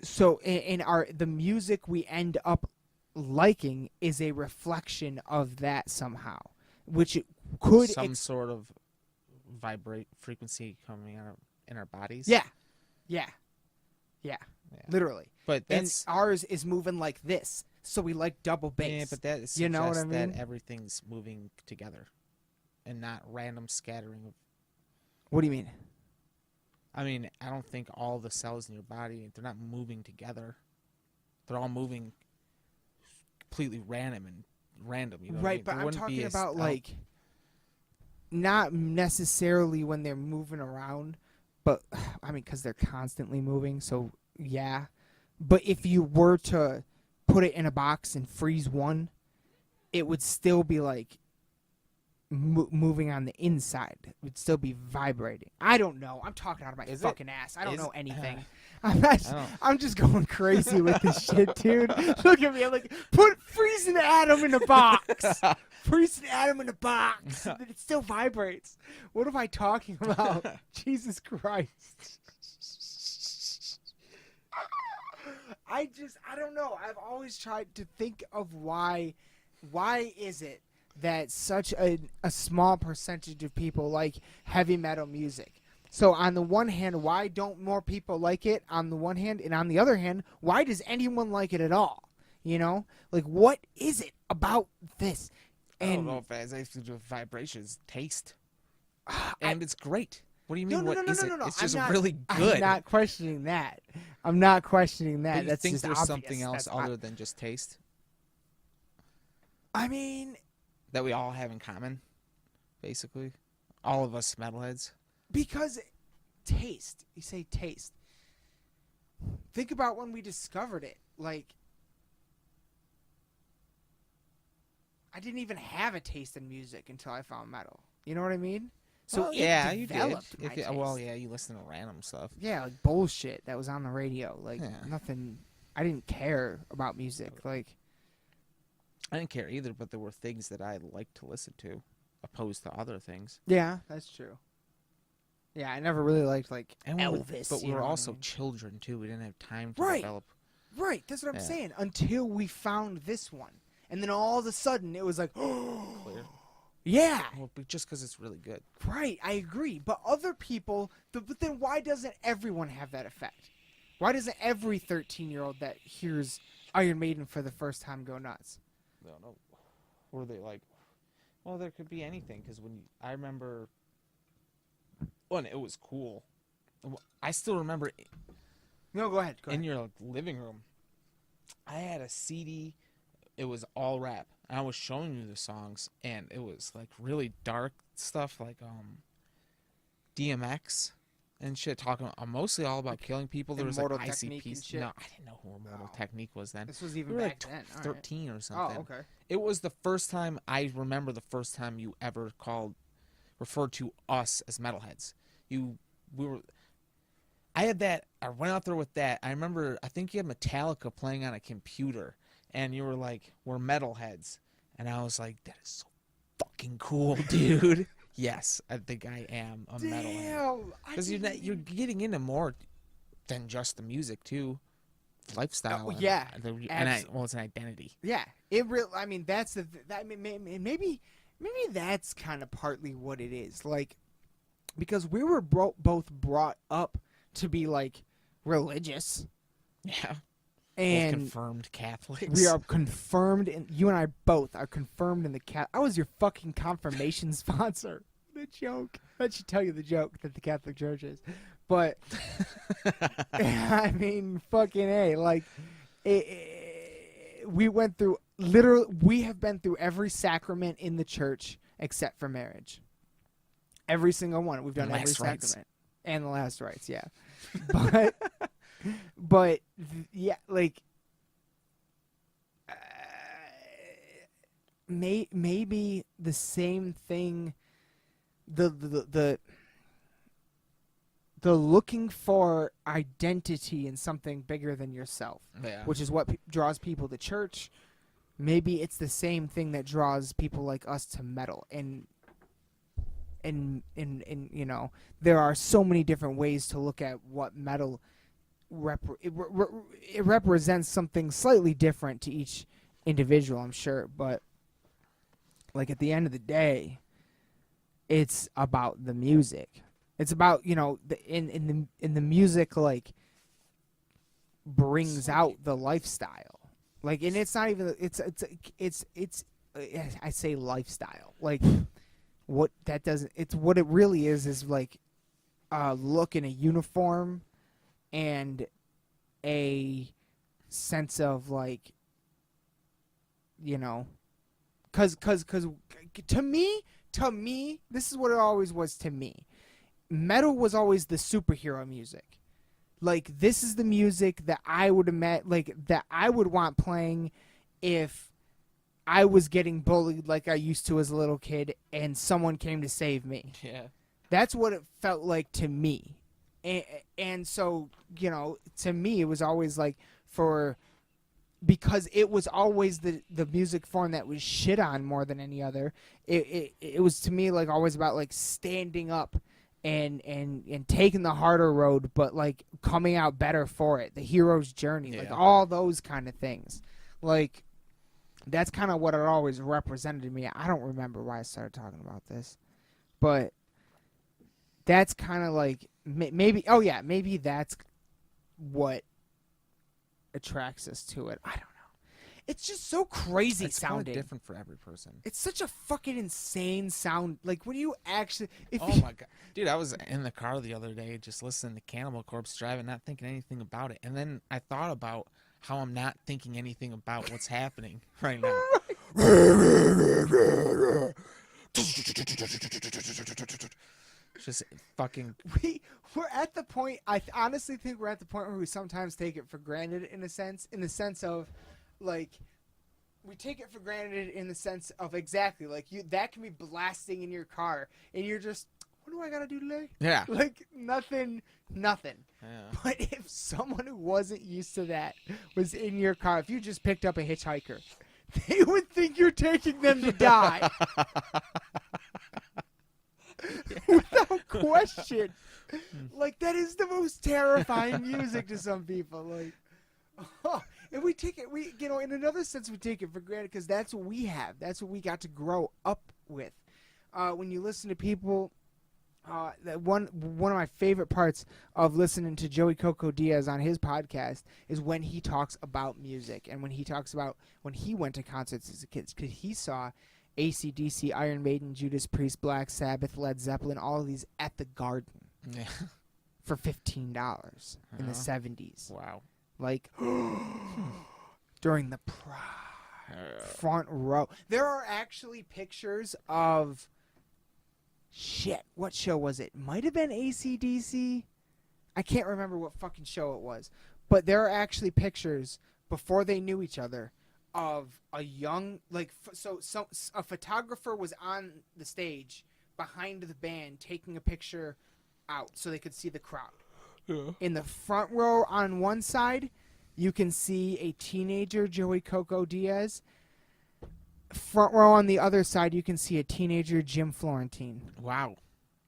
So in the music we end up liking is a reflection of that somehow, which it could some sort of vibrate frequency coming out in our bodies. Yeah. Literally. But and ours is moving like this, so we like double bass. Yeah, but that suggests you know what I mean? that everything's moving together, and not random scattering of. What do you mean? I mean, I don't think all the cells in your body, they're not moving together. They're all moving completely random. You know right, what I mean? But I'm talking about like not necessarily when they're moving around, but I mean because they're constantly moving, so yeah. But if you were to put it in a box and freeze one, it would still be like moving on the inside. It would still be vibrating. I don't know. I'm talking out of my fucking ass. I don't know anything. I'm just going crazy with this shit, dude. Look at me. I'm like, freeze an atom in a box. Freeze an atom in a box. And then it still vibrates. What am I talking about? Jesus Christ. I don't know. I've always tried to think of why is it that such a small percentage of people like heavy metal music? So on the one hand, why don't more people like it on the one hand? And on the other hand, why does anyone like it at all? You know? Like, what is it about this? And I don't know if it has anything to do with vibrations. Taste. And it's great. What do you mean? No. It's just really good. I'm not questioning that. But you That's think just there's obvious. something else other than just taste I mean, that we all have in common, basically? All of us metalheads. because taste. You say taste. Think about when we discovered it. Like, I didn't even have a taste in music until I found metal. You know what I mean? So Well, it yeah, you did. developed my Well, taste. yeah, you listen to random stuff. Yeah, like bullshit that was on the radio. Like Yeah. nothing. I didn't care about music. Like I didn't care either, but there were things that I liked to listen to, opposed to other things. yeah, that's true. Yeah, I never really liked like And Elvis. but we you were know what I also mean? children too. We didn't have time to Right. develop. Right, that's what I'm Yeah. saying. Until we found this one, and then all of a sudden it was like, Clear. yeah, Well, just because it's really good. right. I agree. But other people, but then why doesn't everyone have that effect? Why doesn't every 13-year-old that hears Iron Maiden for the first time go nuts? I don't know. Were they like? Well, there could be anything because I remember when it was cool. I still remember No, go ahead. Go in ahead. your living room. I had a CD. It was all rap. And I was showing you the songs, and it was like really dark stuff, like DMX and shit. Talking mostly all about killing people. There was like Immortal Technique and ICPs. shit? No, I didn't know who Immortal Oh. Technique was then. This was We even were back like then. All right. 13 or something. Oh, okay. It was the first time I remember the first time you ever referred to us as metalheads. I had that. I went out there with that. I remember. I think you had Metallica playing on a computer, and you were like, "We're metalheads," and I was like, "That is so fucking cool, dude." Yes, I think I am a metalhead Damn. because you're getting into more than just the music too, lifestyle. Oh, and- yeah, it's an identity. Yeah, it real. I mean, that's the. That maybe that's kind of partly what it is. Like, because we were both brought up to be like religious, Yeah, both and confirmed Catholics. we are confirmed. And you and I both are confirmed in the cat. I was your fucking confirmation sponsor. The joke. That should tell you the joke that the Catholic Church is. But I mean, fucking A. Like, we went through literally. We have been through every sacrament in the church except for marriage. Every single one. We've done And every last rites. sacrament and the last rites. Yeah, but yeah, like. Maybe the same thing. The looking for identity in something bigger than yourself, Yeah. which is what draws people to church. Maybe it's the same thing that draws people like us to metal, and you know, there are so many different ways to look at what metal it represents something slightly different to each individual, I'm sure, but like at the end of the day, it's about the music. It's about, you know, in the music, like, brings out the lifestyle. Like, and it's not even it's I say lifestyle. Like, what that doesn't. It's what it really is like a look in a uniform and a sense of, like, you know, cause to me, this is what it always was to me. Metal was always the superhero music. Like, this is the music that I would that I would want playing if I was getting bullied like I used to as a little kid and someone came to save me. Yeah. That's what it felt like to me. And so, you know, to me, it was always like because it was always the music form that was shit on more than any other. It was to me like always about like standing up and taking the harder road, but like coming out better for it. The hero's journey, like all those kind of things. Like, that's kind of what it always represented to me. I don't remember why I started talking about this, but that's kind of like maybe. Oh yeah, maybe that's what attracts us to it. I don't know. It's just so crazy It's probably sounding. different for every person. It's such a fucking insane sound. Like, when you actually, Oh my god, dude! I was in the car the other day, just listening to Cannibal Corpse driving, not thinking anything about it, and then I thought about how I'm not thinking anything about what's happening right now. Just fucking. we're at the point. I honestly think we're at the point where we sometimes take it for granted in the sense of, like, we take it for granted in the sense of exactly like that can be blasting in your car and you're just do I gotta do today? Yeah. Like nothing. Yeah. But if someone who wasn't used to that was in your car, if you just picked up a hitchhiker, they would think you're taking them to die. Without question. Like, that is the most terrifying music to some people. Like, and we take it, in another sense, we take it for granted because that's what we have. That's what we got to grow up with. When you listen to people, that one of my favorite parts of listening to Joey Coco Diaz on his podcast is when he talks about music and when he talks about when he went to concerts as a kid, because he saw AC/DC, Iron Maiden, Judas Priest, Black Sabbath, Led Zeppelin, all of these at the Garden Yeah. for $15 in the 70s. Wow. Like, during the front row. There are actually pictures of, shit, what show was it? Might have been AC/DC. I can't remember what fucking show it was. But there are actually pictures, before they knew each other, of a young, like, so a photographer was on the stage behind the band taking a picture out so they could see the crowd. Yeah. In the front row on one side, you can see a teenager, Joey Coco Diaz. Front row on the other side, you can see a teenager, Jim Florentine. Wow.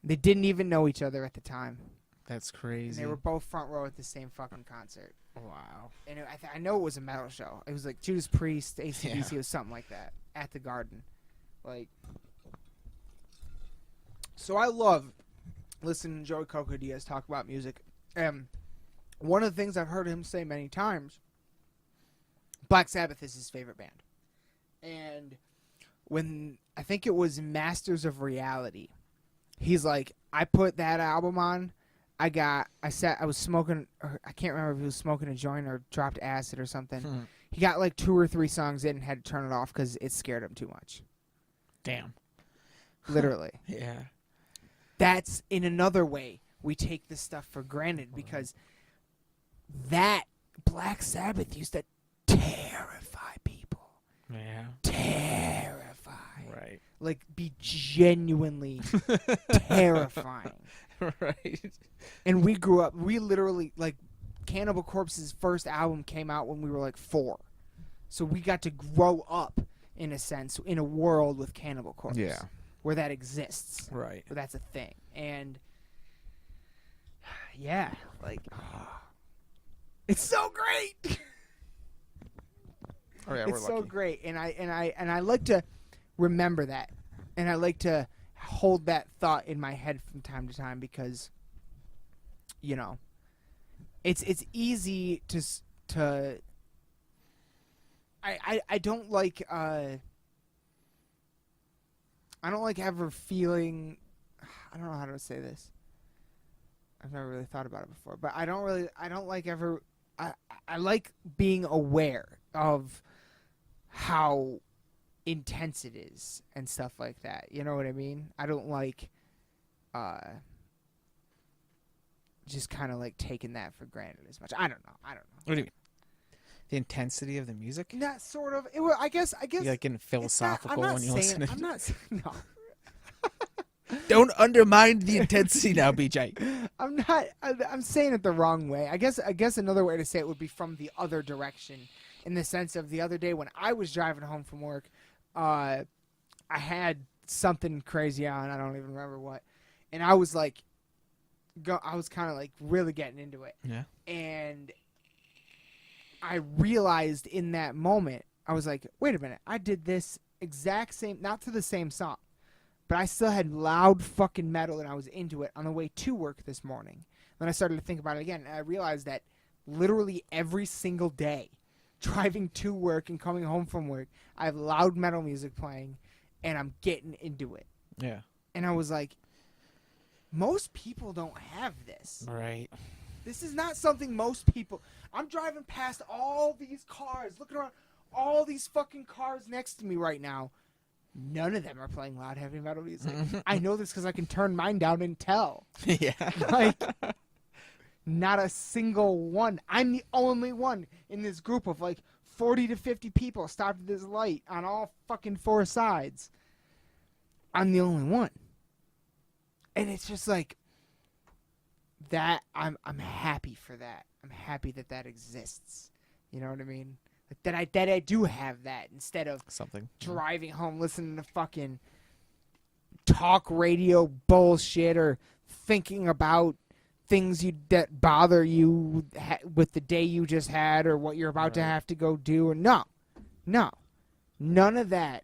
They didn't even know each other at the time. That's And crazy. they were both front row at the same fucking concert. Wow. And I know it was a metal show. It was like Judas Priest, AC/DC, Yeah. or something like that at the Garden. Like, so I love listening to Joey Coco Diaz talk about music. One of the things I've heard him say many times, Black Sabbath is his favorite band. And when I think it was Masters of Reality, he's like, I put that album on. I was smoking, or I can't remember if he was smoking a joint or dropped acid or something. He got like 2 or 3 songs in and had to turn it off because it scared him too much. Damn. Literally. Yeah. That's, in another way, we take this stuff for granted because that Black Sabbath used to terrify people. Yeah. Terrify. Right. Like, be genuinely terrifying. Right. And we grew up, we literally, like, Cannibal Corpse's first album came out when we were like 4. So we got to grow up, in a sense, in a world with Cannibal Corpse. Yeah. Where that exists. Right. Where that's a thing. And, yeah, like, it's so great! Oh yeah, It's we're so lucky. great. And I like to remember that. And I like to hold that thought in my head from time to time because, you know, it's easy to I don't like ever feeling, I don't know how to say this. I've never really thought about it before, but I don't like ever I like being aware of how intense it is and stuff like that. You know what I mean? I don't like just kind of like taking that for granted as much. I don't know. What do you mean? The intensity of the music? Not sort of. It, well, I guess. You like getting philosophical when you listen to it? I'm not saying no. Don't undermine the intensity now, BJ. I'm not. I'm saying it the wrong way. I guess another way to say it would be from the other direction, in the sense of the other day when I was driving home from work, I had something crazy on. I don't even remember what, and I was like, I was kind of like really getting into it. Yeah. And I realized in that moment, I was like, wait a minute, I did this exact same, not to the same song, but I still had loud fucking metal and I was into it on the way to work this morning. Then I started to think about it again, and I realized that literally every single day, driving to work and coming home from work, I have loud metal music playing, and I'm getting into it. Yeah. And I was like, most people don't have this. Right. This is not something most people... I'm driving past all these cars, looking around, all these fucking cars next to me right now. None of them are playing loud heavy metal music. I know this because I can turn mine down and tell. Yeah. Like, not a single one. I'm the only one in this group of like 40 to 50 people stopped at this light on all fucking 4 sides. I'm the only one. And it's just like that. I'm happy for that. I'm happy that that exists. You know what I mean? Like that I do have that instead of Something. driving home listening to fucking talk radio bullshit or thinking about things that bother you with the day you just had or what you're about to have to go do. And no, none of that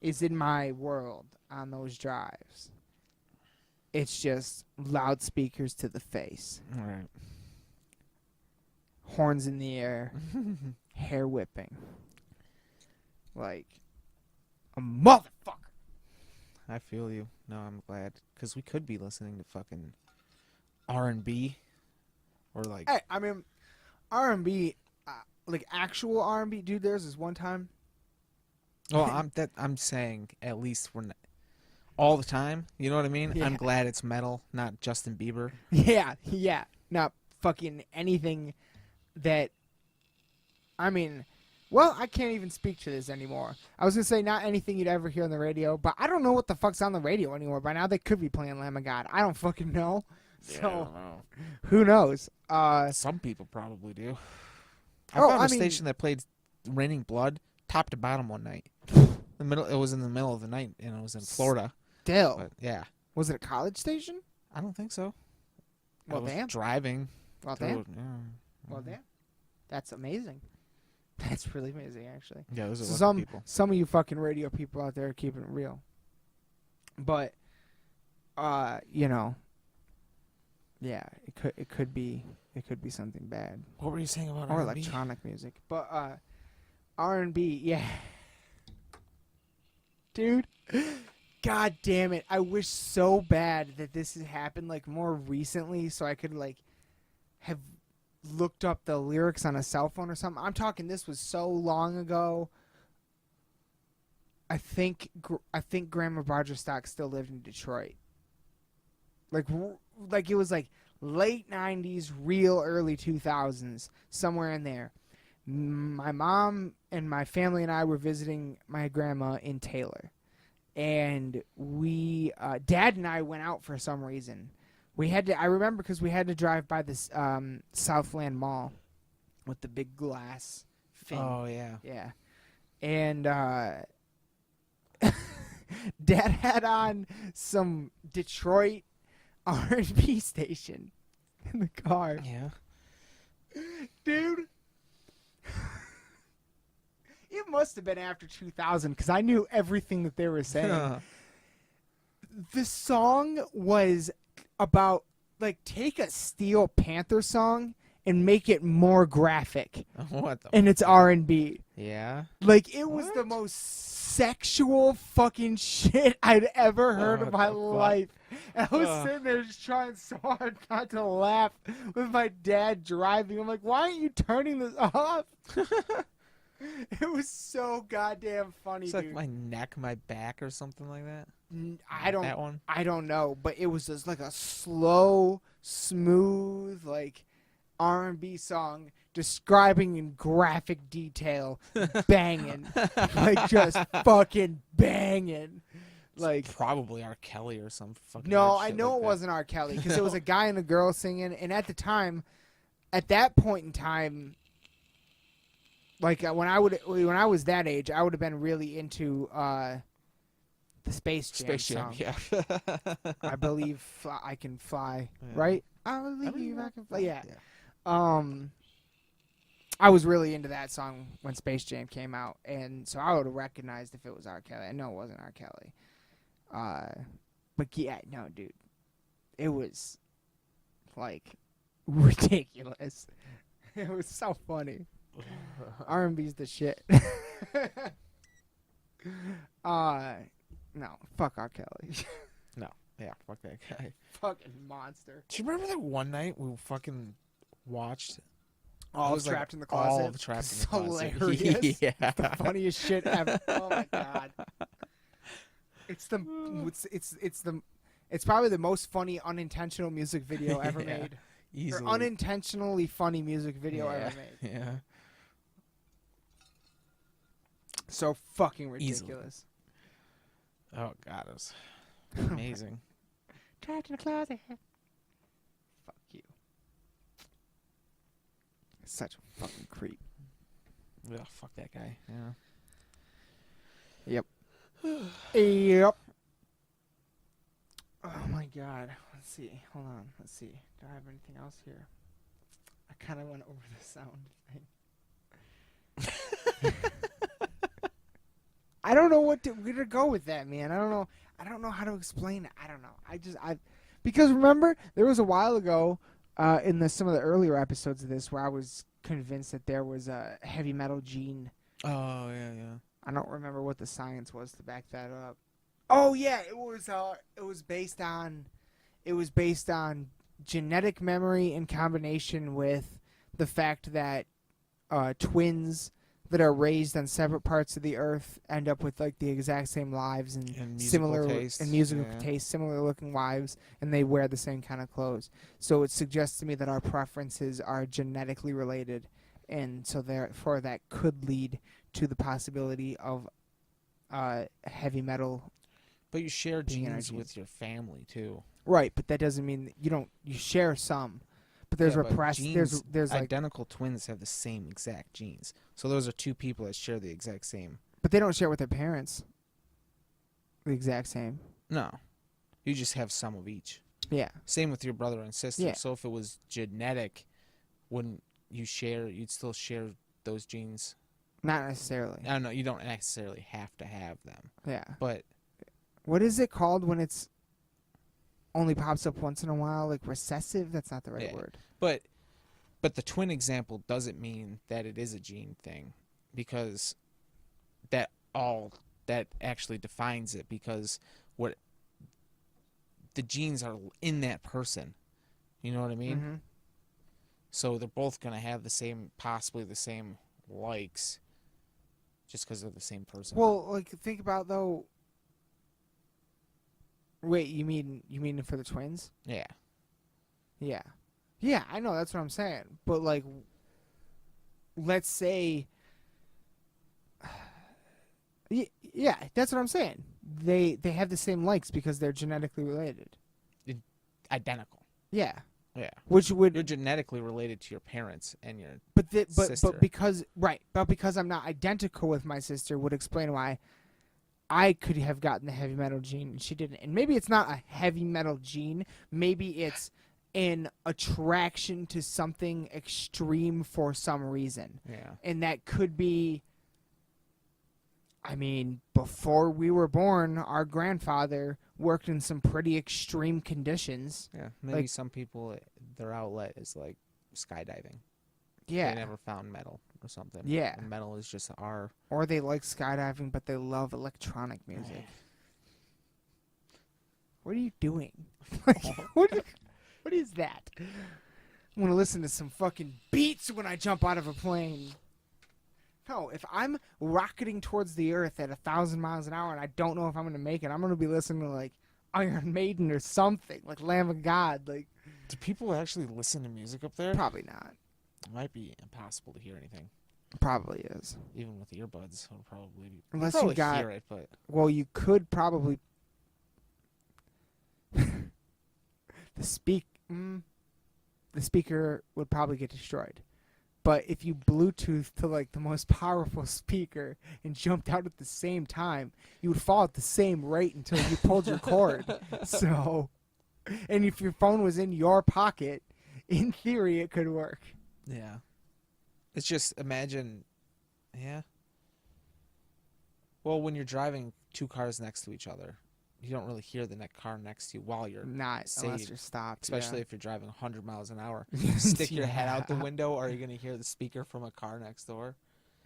is in my world on those drives. It's just loudspeakers to the face, All right. horns in the air, hair whipping, like a motherfucker. I feel you. No, I'm glad because we could be listening to fucking R&B or like Hey, I mean, R&B, like actual R&B, dude. There's this one time. well, I'm saying at least we're not all the time. You know what I mean? Yeah. I'm glad it's metal, not Justin Bieber. Yeah, not fucking anything that. I mean, well, I can't even speak to this anymore. I was gonna say not anything you'd ever hear on the radio, but I don't know what the fuck's on the radio anymore. By now they could be playing Lamb of God. I don't fucking know. So who knows? Some people probably do. I Oh, found I a mean- station that played Raining Blood top to bottom one night. It was in the middle of the night, and it was in Florida. Still, But yeah, was it a college station? I don't think so. Well, I was damn. driving. Well, through damn. it, yeah. Well, damn. That's amazing. That's really amazing, actually. Yeah, those are So lucky people. some of you fucking radio people out there are keeping it real. But, you know, yeah, it could be something bad What were you saying about or R&B? electronic music. But R&B, yeah, dude. God damn it! I wish so bad that this had happened like more recently, so I could like have looked up the lyrics on a cell phone or something. I'm talking this was so long ago. I think Grandma Bargerstock still lived in Detroit. Like it was like late 90s, real early 2000s, somewhere in there. My mom and my family and I were visiting my grandma in Taylor. And we, Dad and I went out for some reason. We had to, I remember because we had to drive by this Southland Mall with the big glass thing. Oh yeah. Yeah. And Dad had on some Detroit R&B station in the car. Yeah. Dude. It must have been after 2000 because I knew everything that they were saying. The song was about, like, take a Steel Panther song and make it more graphic. What the? And it's R&B. Yeah. Like, it was the What? most sexual fucking shit I'd ever heard in What my the fuck? life. And I was Ugh. sitting there just trying so hard not to laugh with my dad driving. I'm like, why aren't you turning this off? It was so goddamn funny, It's dude. like my neck, my back, or something like that. That one. I don't know, but it was just like a slow, smooth, like R&B song describing in graphic detail, banging, like just fucking banging. Like, Probably R. Kelly or some fucking. no, weird I shit know like it that. wasn't R. Kelly because it was a guy and a girl singing, and at the time, at that point in time, like when I was that age, I would have been really into the Space Jam Space Jam. song. Yeah. I believe I can fly, Yeah. right? I believe I can fly. Yeah. Yeah. I was really into that song when Space Jam came out, and so I would have recognized if it was R. Kelly. I know it wasn't R. Kelly. But yeah, no, dude, it was like ridiculous. It was so funny. R&B's the shit. No, fuck R. Kelly. Yeah. Fuck that guy. Fucking monster. Do you remember that one night we fucking watched? All It was like trapped in the closet. All trapped in the So closet. hilarious. Yeah. The funniest shit ever. Oh my god. It's probably the most funny unintentional music video ever Yeah. made. Easily. Or unintentionally funny music video yeah. ever made. Yeah. So fucking Easily. ridiculous. Oh god, it was amazing. trapped in a closet. Fuck you. Such a fucking creep. Yeah, fuck that guy. Yeah. Yep. Yep. Oh my god. Let's see. Hold on. Let's see. Do I have anything else here? I kind of went over the sound thing. I don't know where to go with that, man. I don't know how to explain it. I don't know. Because remember, there was a while ago in some of the earlier episodes of this where I was convinced that there was a heavy metal gene. Oh, yeah, yeah. I don't remember what the science was to back that up. Oh yeah, it was based on genetic memory in combination with the fact that twins that are raised on separate parts of the earth end up with like the exact same lives and musical tastes, musical yeah. tastes, similar looking wives, and they wear the same kind of clothes. So it suggests to me that our preferences are genetically related, and so therefore that could lead to the possibility of heavy metal. But you share Being in our genes with genes. your family too. Right, but that doesn't mean that you share some. But there's Yeah, but repressed. genes, There's like, identical twins have the same exact genes. So those are two people that share the exact same. but they don't share with their parents. The exact same. No, you just have some of each. Yeah. Same with your brother and sister. Yeah. So if it was genetic, wouldn't you share? You'd still share those genes. Not necessarily. I don't know. You don't necessarily have to have them, Yeah. but What is it called when it's only pops up once in a while? Like recessive? That's not the right Yeah. word. But the twin example doesn't mean that it is a gene thing, because that actually defines it, because what the genes are in that person. You know what I mean? Mm-hmm. So they're both going to have possibly the same likes, just because they're the same person. Well, like think about though. Wait, you mean for the twins? Yeah. Yeah. Yeah, I know, that's what I'm saying. But like let's say yeah, that's what I'm saying. They have the same likes because they're genetically related. Identical. Yeah. Yeah. Which would You're genetically related to your parents and your but sister. because I'm not identical with my sister would explain why I could have gotten the heavy metal gene and she didn't. And maybe it's not a heavy metal gene. Maybe it's an attraction to something extreme for some reason. Yeah. And that could be, I mean, before we were born, our grandfather worked in some pretty extreme conditions. Yeah. Maybe like- some people, their outlet is like skydiving. Yeah. They never found metal or something. Yeah. And metal is just our. Or they like skydiving, but they love electronic music. What are you doing? Like, what is that? I want to listen to some fucking beats when I jump out of a plane. No, if I'm rocketing towards the earth at 1,000 miles an hour and I don't know if I'm going to make it, I'm going to be listening to, like, Iron Maiden or something, like Lamb of God. Like, Do people actually listen to music up there? probably not. It might be impossible to hear anything. Probably is. Even with earbuds, it'll probably be. Unless probably you got... hear it, but Well, you could probably... the speaker would probably get destroyed. But if you Bluetooth to like the most powerful speaker and jumped out at the same time, you would fall at the same rate until you pulled your cord. So, and if your phone was in your pocket, in theory, it could work. yeah, it's just imagine, yeah. Well, when you're driving two cars next to each other, you don't really hear the next car next to you while you're Not Save. unless you're stopped. especially yeah. if you're driving 100 miles an hour. Stick your head out the Yeah. window, or are you going to hear the speaker from a car next door?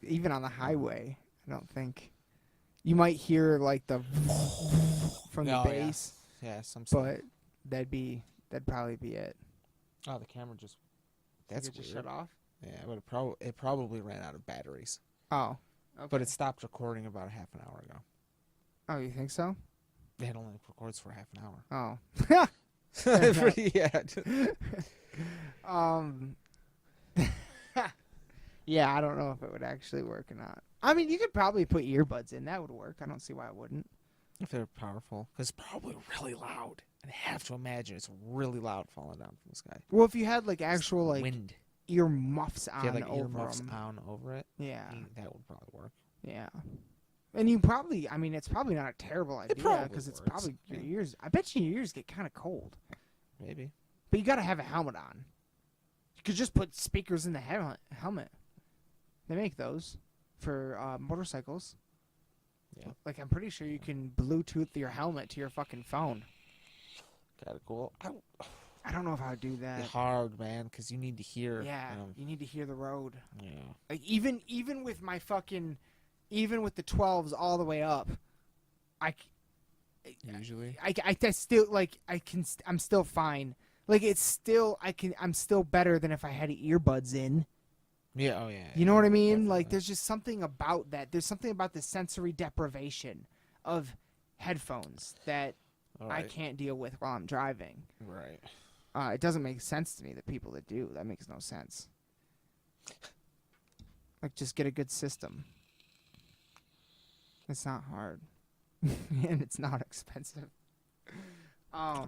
Even on the highway, I don't think. You might hear like the from the Oh, yeah. bass, Yeah, some. but that'd probably be it. Oh, the camera just. That's It just weird. shut off. Yeah, but it probably ran out of batteries. Oh, okay. But it stopped recording about a half an hour ago. Oh, you think so? It only records for half an hour. Oh. Yeah. Yeah, I don't know if it would actually work or not. I mean, you could probably put earbuds in. That would work. I don't see why it wouldn't. If they're powerful, because it's probably really loud. I have to imagine it's really loud falling down from the sky. Well, if you had like actual like Wind. ear muffs If you on had like over earmuffs 'em. on over it, Yeah, that would probably work. yeah. And you probably, I mean, it's probably not a terrible idea probably because it's works. probably your Yeah. ears. I bet you your ears get kind of cold. Maybe. But you got to have a helmet on. You could just put speakers in the helmet. They make those for motorcycles. Yeah. Like, I'm pretty sure you can Bluetooth your helmet to your fucking phone. Kind of cool. I don't know if I would do that. It's hard, man, because you need to hear. Yeah, you need to hear the road. Yeah. Like, even with my fucking, even with the 12s all the way up, Usually. I still like I'm still fine. Like it's still I'm still better than if I had earbuds in. Yeah. Oh yeah. You know what I mean? Definitely. Like there's just something about that. There's something about the sensory deprivation of headphones that All I right. can't deal with while I'm driving. Right. It doesn't make sense to me that people that do. That makes no sense. Like just get a good system. It's not hard. And it's not expensive.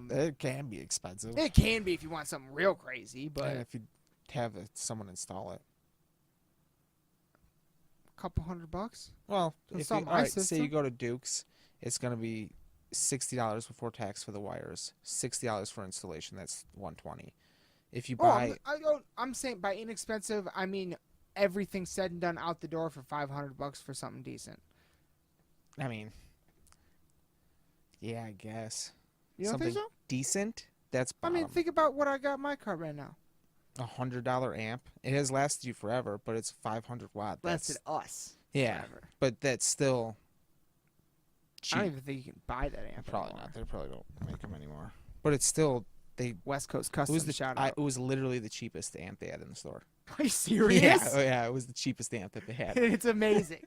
It can be expensive. It can be if you want something real crazy, but And if you have someone install it. a couple $100. Well, To if install you, my all right, say system? you go to Duke's, it's going to be $60 before tax for the wires. $60 for installation. That's $120. If you buy, I'm saying by inexpensive, I mean everything said and done out the door for $500 for something decent. I mean, yeah, I guess You don't something think so? decent. That's I mean, think about what I got in my car right now. $100 amp. It has lasted you forever, but it's 500 watt. Lasted us. Yeah, forever. but that's still cheap. I don't even think you can buy that amp. Probably anymore. not. They probably don't make them anymore. But it's still West Coast it Custom was the shout out. it was literally the cheapest amp they had in the store. Are you serious? Yeah, oh yeah, it was the cheapest amp that they had. It's amazing.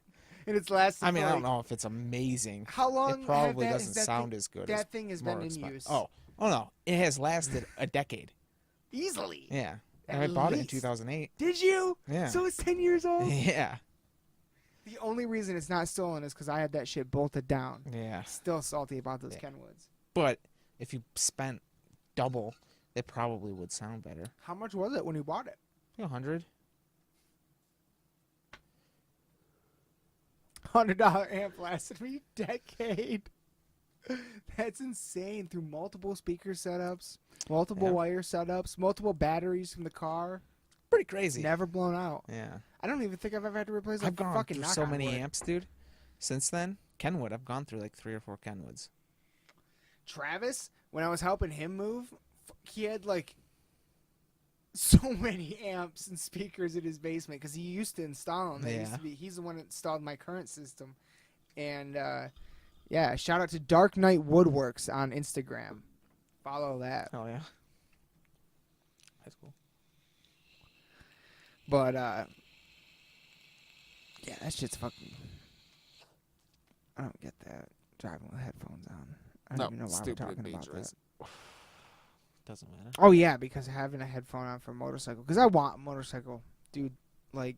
And it's lasted. I mean, for I don't like- know if it's amazing. How long? It probably has doesn't that sound thing, as good. as That thing has been more in expen- use. Oh no, it has lasted a decade. Easily. Yeah, and At I bought it in least. 2008. Did you? Yeah. So it's 10 years old. Yeah, The only reason it's not stolen is because I had that shit bolted down. yeah. Still salty about those Yeah. Kenwoods. But if you spent double, it probably would sound better. How much was it when you bought it? 100. $100 amp lasted me a decade. That's insane. Through multiple speaker setups, multiple Yeah. wire setups, multiple batteries from the car. Pretty crazy. Never blown out. Yeah. I don't even think I've ever had to replace a I've gone fucking through knock so on many wood. amps, dude. Since then, Kenwood. I've gone through like 3 or 4 Kenwoods. Travis, when I was helping him move, he had like so many amps and speakers in his basement because he used to install them. They used Yeah. to be, he's the one that installed my current system. And yeah, shout out to Dark Knight Woodworks on Instagram. Follow that. Oh yeah. That's cool. But yeah, that shit's fucking. I don't get that driving with headphones on. I don't even know why we're talking about that. Doesn't matter. Oh yeah, because having a headphone on for a motorcycle. Because I want a motorcycle, dude. Like,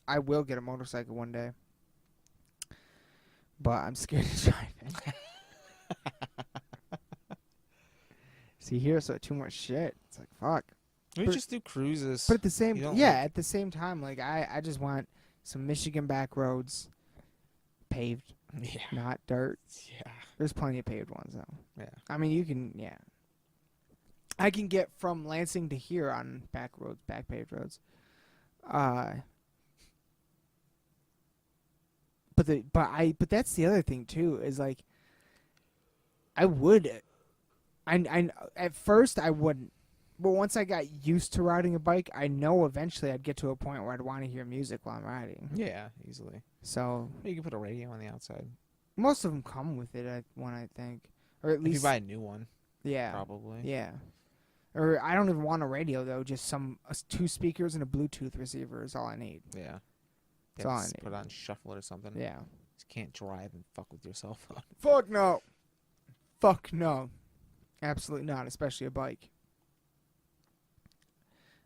I will get a motorcycle one day, but I'm scared to drive it. See here, so too much shit. It's like fuck. We But- just do cruises. But at the same, You don't yeah, like- at the same time, like I just want some Michigan back roads, paved, Yeah. not dirt. Yeah. There's plenty of paved ones though. Yeah. I mean, you can, yeah. I can get from Lansing to here on back roads, back paved roads. But that's the other thing too is like, I at first I wouldn't, but once I got used to riding a bike, I know eventually I'd get to a point where I'd want to hear music while I'm riding. Yeah, easily. So You can put a radio on the outside. most of them come with it. I think, or at If you least buy a new one, yeah. probably. Yeah. Or I don't even want a radio though. Just some 2 speakers and a Bluetooth receiver is all I need. Yeah. That's You all have I to need. put on shuffle or something. Yeah. You can't drive and fuck with your cell phone. Fuck no. Fuck no. Absolutely not. Especially a bike.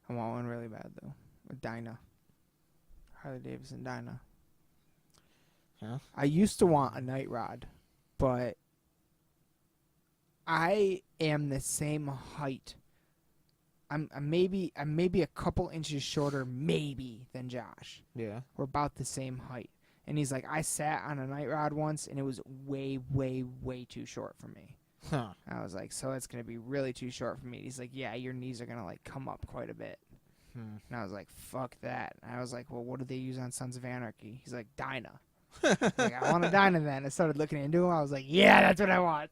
I want one really bad though. A Dyna. Harley Davidson Dyna. Yeah. I used to want a night rod, but I am the same height. I'm maybe a couple inches shorter, maybe, than Josh. Yeah. We're about the same height. And he's like, I sat on a night rod once, and it was way, way, way too short for me. Huh. I was like, so it's going to be really too short for me. He's like, yeah, your knees are going to, like, come up quite a bit. And I was like, fuck that. And I was like, well, what do they use on Sons of Anarchy? He's like, Dyna. Like, I want a Dyna then. I started looking into them. I was like, yeah, that's what I want.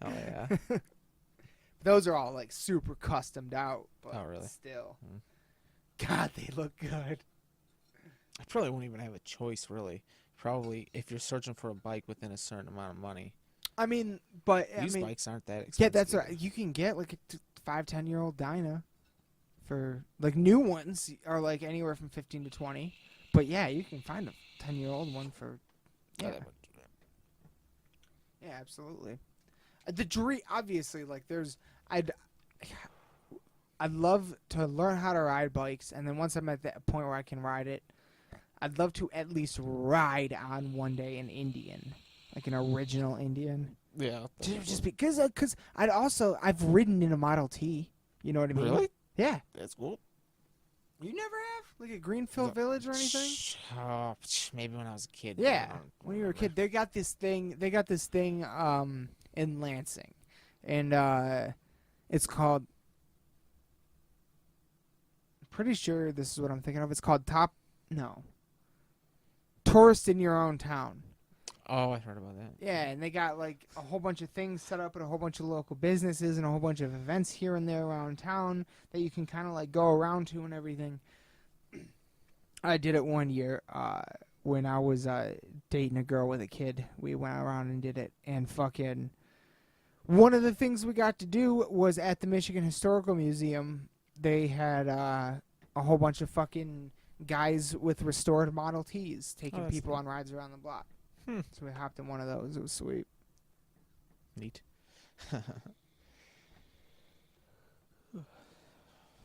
Oh, yeah. Those are all, like, super customed out. But Oh, really? still. God, they look good. I probably won't even have a choice, really. Probably if you're searching for a bike within a certain amount of money. I mean, but, Used I mean, bikes aren't that expensive. yeah, that's either. right. You can get, like, a 5-10-year-old Dyna. For like new ones are like anywhere from 15 to 20, but yeah, you can find a 10-year-old one for yeah, yeah, absolutely. The dream, obviously, like I'd love to learn how to ride bikes, and then once I'm at that point where I can ride it, I'd love to at least ride on one day an Indian, like an original Indian. Yeah. Just because I've ridden in a Model T. You know what I mean? Really? Yeah. That's cool. You never have? Like a Greenfield Village or anything? Maybe when I was a kid. Yeah. I don't When you were a remember. kid, they got this thing in Lansing. And it's called, I'm pretty sure this is what I'm thinking of. It's called Tourist in Your Own Town. Oh, I heard about that. Yeah, and they got like a whole bunch of things set up at a whole bunch of local businesses and a whole bunch of events here and there around town that you can kind of like go around to and everything. I did it one year when I was dating a girl with a kid. We went around and did it, and fucking one of the things we got to do was at the Michigan Historical Museum. They had a whole bunch of fucking guys with restored Model Ts taking that's people neat. on rides around the block. So we hopped in one of those. It was sweet. Neat.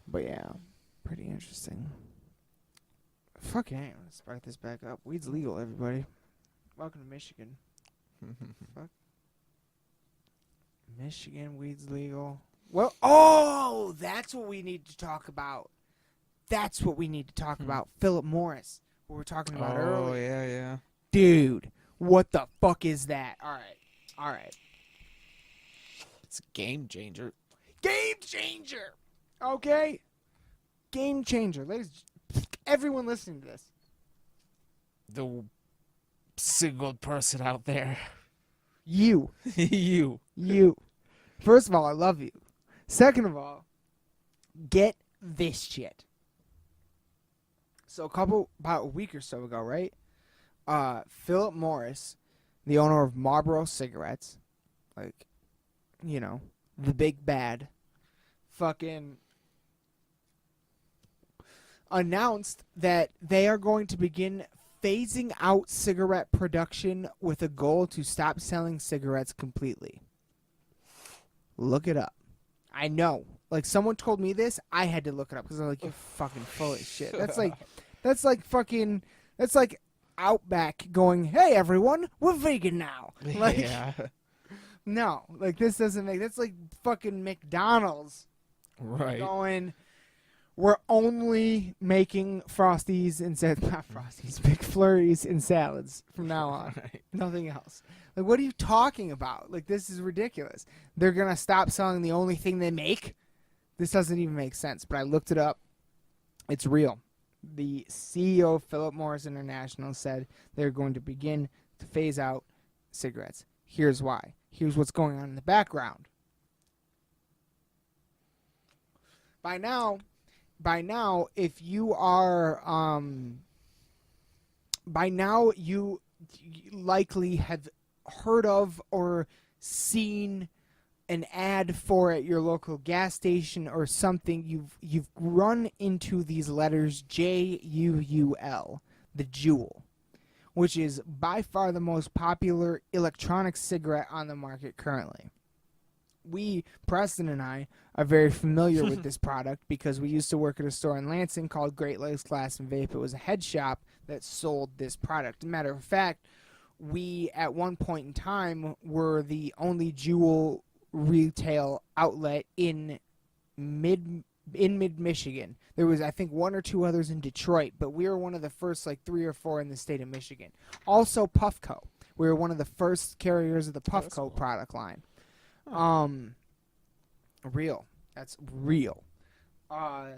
But yeah, pretty interesting. Fucking hey, let's spark this back up. Weed's legal, everybody. Welcome to Michigan. Fuck. Michigan, weed's legal. Well, oh, that's what we need to talk about. That's what we need to talk about. Philip Morris, what we were talking about earlier. yeah. Dude, what the fuck is that? All right. It's a game changer. Game changer. Okay? Game changer. Ladies, everyone listening to this. The single person out there. You. You. You. First of all, I love you. Second of all, get this shit. So about a week or so ago, right? Philip Morris, the owner of Marlboro Cigarettes, like, you know, the big bad, fucking announced that they are going to begin phasing out cigarette production with a goal to stop selling cigarettes completely. Look it up. I know. Like, someone told me this, I had to look it up because I'm like, you're fucking full of shit. That's like Outback going, hey, everyone, we're vegan now. Like, Yeah. no, like, this doesn't make, that's like fucking McDonald's Right. going, we're only making Frosties and not Frosties, McFlurries and salads from now on. Right. Nothing else. Like, what are you talking about? Like, this is ridiculous. They're going to stop selling the only thing they make? This doesn't even make sense, but I looked it up. It's real. The CEO of Philip Morris International said they're going to begin to phase out cigarettes. Here's why. Here's what's going on in the background. By now, if you are, by now you likely have heard of or seen an ad for at your local gas station or something. You've run into these letters JUUL, the Juul, which is by far the most popular electronic cigarette on the market currently. Preston and I, are very familiar with this product because we used to work at a store in Lansing called Great Lakes Glass and Vape. It was a head shop that sold this product. Matter of fact, we at one point in time were the only Juul retail outlet in mid Michigan. There was, I think, one or two others in Detroit, but we were one of the first, like 3 or 4 in the state of Michigan. Also, Puffco. We were one of the first carriers of the Puffco cool. product line. Huh. Real. That's real. I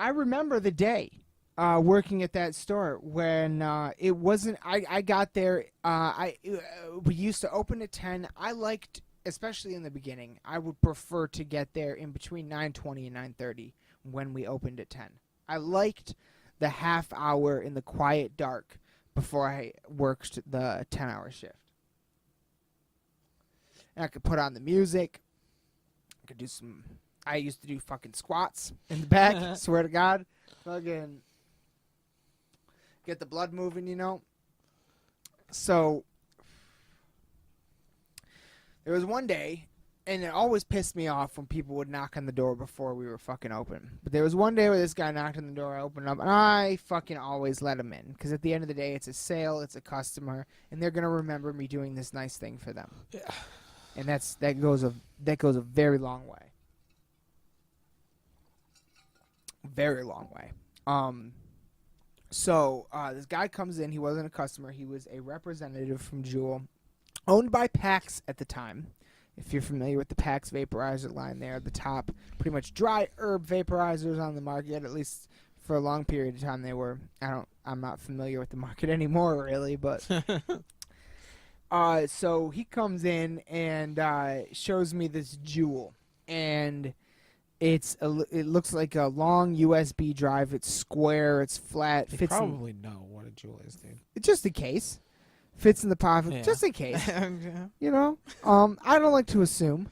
remember the day working at that store when it wasn't. I got there. We used to open at 10. I liked, especially in the beginning, I would prefer to get there in between 9:20 and 9:30 when we opened at 10. I liked the half hour in the quiet dark before I worked the 10-hour shift. And I could put on the music. I could do some. I used to do fucking squats in the back. Swear to God, fucking get the blood moving, you know. So there was one day, and it always pissed me off when people would knock on the door before we were fucking open. But there was one day where this guy knocked on the door, I opened up, and I fucking always let him in. Because at the end of the day, it's a sale, it's a customer, and they're going to remember me doing this nice thing for them. Yeah. And that goes a very long way. Very long way. So this guy comes in. He wasn't a customer. He was a representative from Juul, owned by Pax at the time. If you're familiar with the Pax vaporizer line there at the top, pretty much dry herb vaporizers on the market, at least for a long period of time they were. I'm not familiar with the market anymore, really, but so he comes in and shows me this Juul, and it looks like a long USB drive. It's square, it's flat. They fits probably know what a Juul is, dude. just in case. Fits in the pocket, Yeah. just in case. Yeah. You know, I don't like to assume.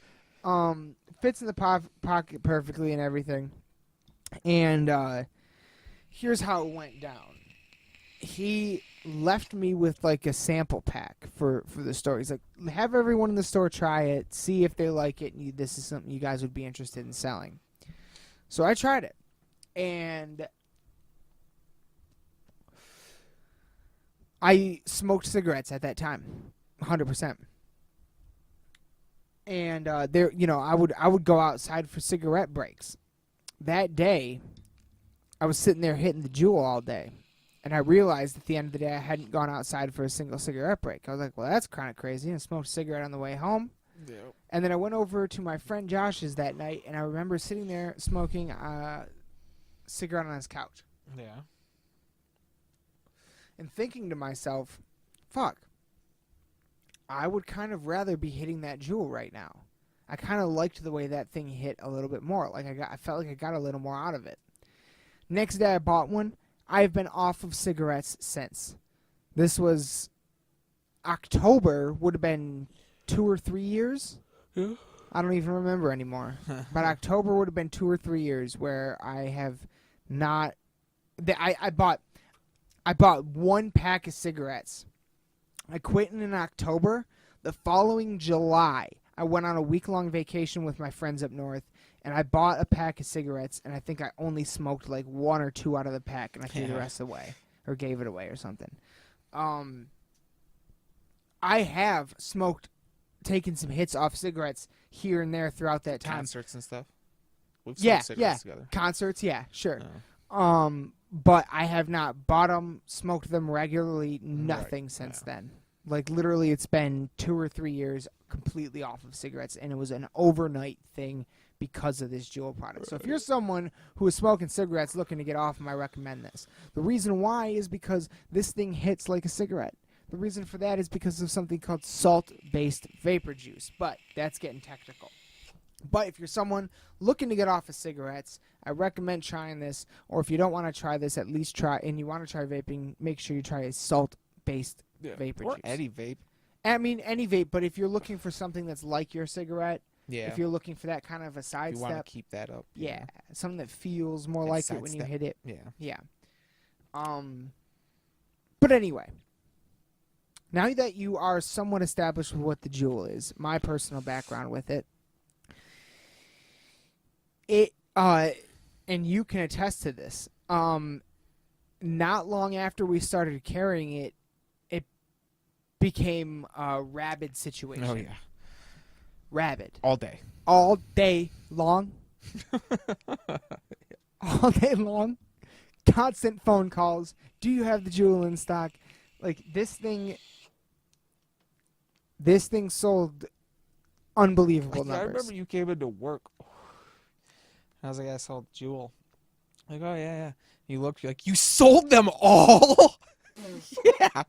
Fits in the pocket perfectly and everything. And here's how it went down. He left me with like a sample pack for the store. He's like, have everyone in the store try it, see if they like it, and this is something you guys would be interested in selling. So I tried it, and I smoked cigarettes at that time, 100%. And there, you know, I would go outside for cigarette breaks. That day, I was sitting there hitting the Juul all day, and I realized at the end of the day I hadn't gone outside for a single cigarette break. I was like, well, that's kind of crazy, and smoked a cigarette on the way home. Yep. And then I went over to my friend Josh's that night, and I remember sitting there smoking a cigarette on his couch. Yeah. And thinking to myself, fuck, I would kind of rather be hitting that Juul right now. I kind of liked the way that thing hit a little bit more. Like I felt like I got a little more out of it. Next day I bought one. I've been off of cigarettes since. This was October, would have been 2 or 3 years. Yeah. I don't even remember anymore. But October would have been 2 or 3 years where I have not. I bought one pack of cigarettes. I quit in October. The following July, I went on a week-long vacation with my friends up north, and I bought a pack of cigarettes, and I think I only smoked like 1 or 2 out of the pack, and I threw the rest away, or gave it away or something. I have taken some hits off cigarettes here and there throughout that time. Concerts and stuff. We've Yeah, smoked cigarettes yeah. together. Concerts, yeah, sure. Oh. But I have not bought them, smoked them regularly, nothing Right, since yeah. then. Like, literally, it's been 2 or 3 years completely off of cigarettes, and it was an overnight thing because of this Juul product. So if you're someone who is smoking cigarettes looking to get off them, I recommend this. The reason why is because this thing hits like a cigarette. The reason for that is because of something called salt-based vapor juice, but that's getting technical. But if you're someone looking to get off of cigarettes, I recommend trying this. Or if you don't want to try this, at least try, and you want to try vaping, make sure you try a salt-based vapor Or juice. any vape. I mean, any vape, but if you're looking for something that's like your cigarette, Yeah. if you're looking for that kind of a If you want sidestep, to keep that up. yeah, something that feels more And like it when you sidestep. hit it. Yeah. Yeah. But anyway, now that you are somewhat established with what the Juul is, my personal background with it, and you can attest to this, not long after we started carrying it, became a rabid situation. Oh yeah, Rabid. all day. All day long. All day long. Constant phone calls. Do you have the jewel in stock? Like this thing sold unbelievable Like, I numbers. remember you came into work. I was like, I sold Jewel. Like, oh yeah, yeah. You looked, you're like, you sold them all? Yeah.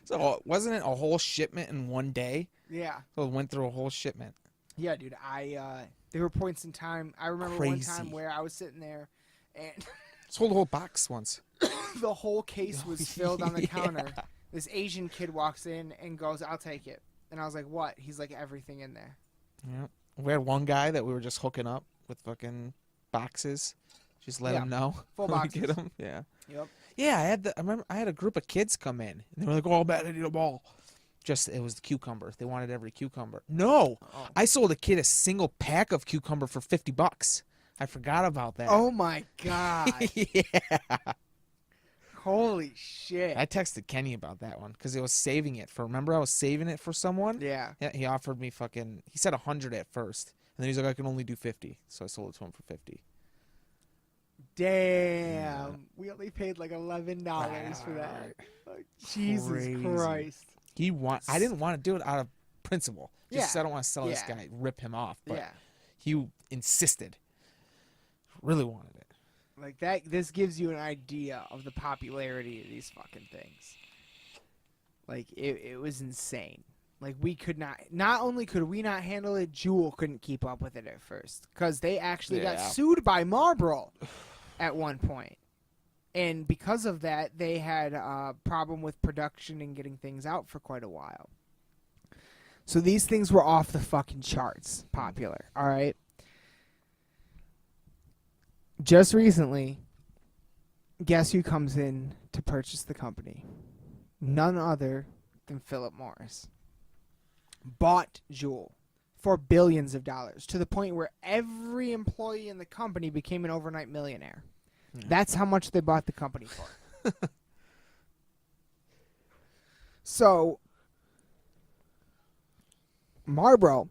So wasn't it a whole shipment in one day? Yeah. So it went through a whole shipment. Yeah, dude. There were points in time. I remember one time Crazy. where I was sitting there and Sold a whole box once. the whole case was filled on the Yeah. counter. This Asian kid walks in and goes, "I'll take it." And I was like, "What?" He's like, "Everything in there." Yeah. We had one guy that we were just hooking up with fucking boxes. Just let Yeah. him know. Full when we boxes. get them. Yeah. Yep. Yeah, I remember I had a group of kids come in and they were like, "Oh man, I need them all." Just it was the cucumber. They wanted every cucumber. No, Oh. I sold a kid a single pack of cucumber for $50. I forgot about that. Oh my god. yeah. Holy shit. I texted Kenny about that one because I was saving it for. Remember, I was saving it for someone. Yeah. Yeah. He offered me fucking. He said 100 at first, and then he's like, "I can only do 50," so I sold it to him for 50. Damn. We only paid like $11 for that. Like, Jesus Crazy. Christ. I didn't want to do it out of principle. Just 'cause Yeah. I don't want to sell this Yeah. guy, rip him off. But Yeah. he insisted. Really wanted it. Like that this gives you an idea of the popularity of these fucking things. Like it was insane. Like we could not only could we not handle it, Jewel couldn't keep up with it at first cuz they actually got Yeah. sued by Marlboro at one point. And because of that, they had a problem with production and getting things out for quite a while. So these things were off the fucking charts popular, all right? Just recently, guess who comes in to purchase the company? None other than Philip Morris. Bought Juul for billions of dollars to the point where every employee in the company became an overnight millionaire. Yeah. That's how much they bought the company for. So, Marlboro,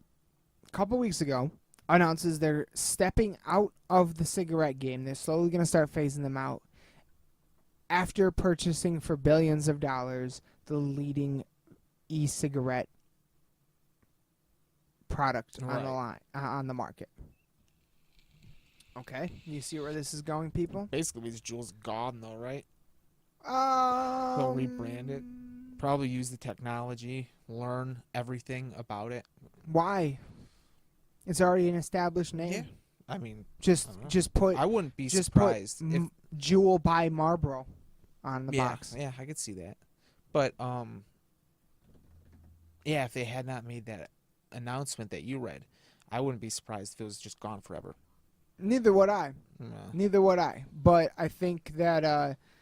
a couple weeks ago, announces they're stepping out of the cigarette game. They're slowly going to start phasing them out after purchasing for billions of dollars the leading e-cigarette product on the line on the market. Okay, you see where this is going, people? Basically, means Juul's gone, though, right? They'll rebrand it. Probably use the technology, learn everything about it. Why? It's already an established name. Yeah. I mean, Just I don't know. just put I wouldn't be just surprised put if Juul by Marlboro on the yeah, box. yeah, I could see that. But yeah, if they had not made that announcement that you read, I wouldn't be surprised if it was just gone forever. Neither would I. No. Neither would I. But I think that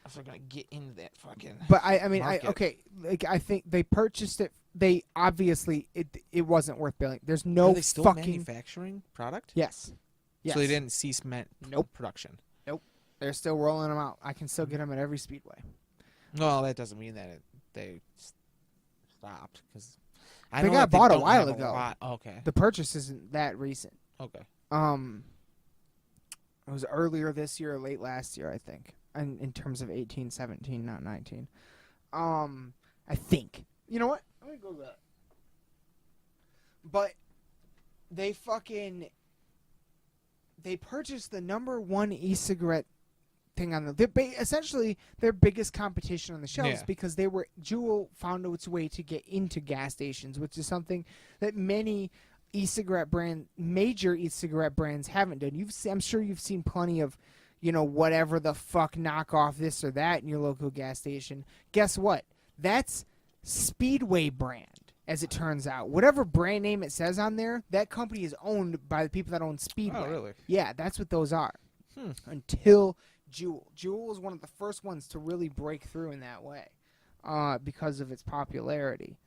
If they're gonna get into that fucking. but I mean market. okay, like I think they purchased it. They obviously it wasn't worth billing. There's no Are they still fucking manufacturing product? yes. Yes. So they didn't cease Nope. production. They're still rolling them out. I can still get them at every Speedway. No, that doesn't mean that they stopped because They got bought a while ago. Okay. The purchase isn't that recent. Okay. It was earlier this year or late last year, I think. And in terms of 18, 17, not 19. I think. You know what? I'm gonna go with that. But they purchased the #1 e-cigarette thing on essentially their biggest competition on the shelves Yeah. because Juul found its way to get into gas stations, which is something that many major e-cigarette brands haven't done. I'm sure you've seen plenty of, whatever the fuck knockoff this or that in your local gas station. Guess what? That's Speedway brand, as it turns out. Whatever brand name it says on there, that company is owned by the people that own Speedway. Oh, really? Yeah, that's what those are. Until Juul. Juul was one of the first ones to really break through in that way because of its popularity.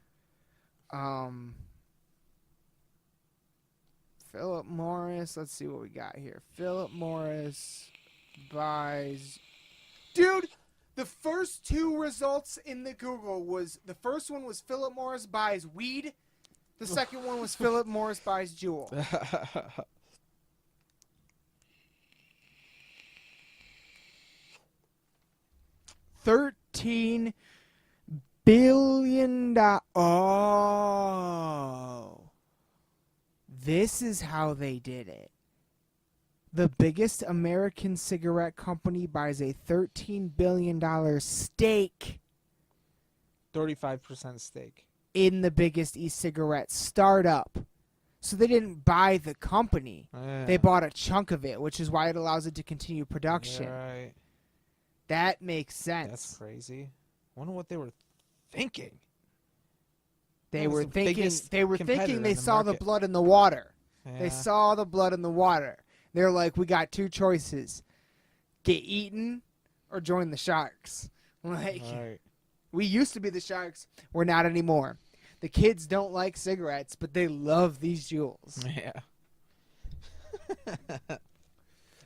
Philip Morris. Let's see what we got here. Philip Morris buys... Dude, The first two results in the Google was, the first one was Philip Morris buys weed. The second one was Philip Morris buys Juul. $13 billion. Oh. This is how they did it. The biggest American cigarette company buys a $13 billion stake 35% stake. in the biggest e-cigarette startup. So they didn't buy the company. Yeah. They bought a chunk of it, which is why it allows it to continue production. Yeah, right. That makes sense. That's crazy. Wonder what they were thinking. They That was were the thinking. biggest They were competitor thinking. in They the saw the market. blood in the water. Yeah. They saw the blood in the water. They're like, we got two choices: get eaten or join the sharks. Like, Right. we used to be the sharks. We're not anymore. The kids don't like cigarettes, but they love these jewels. Yeah.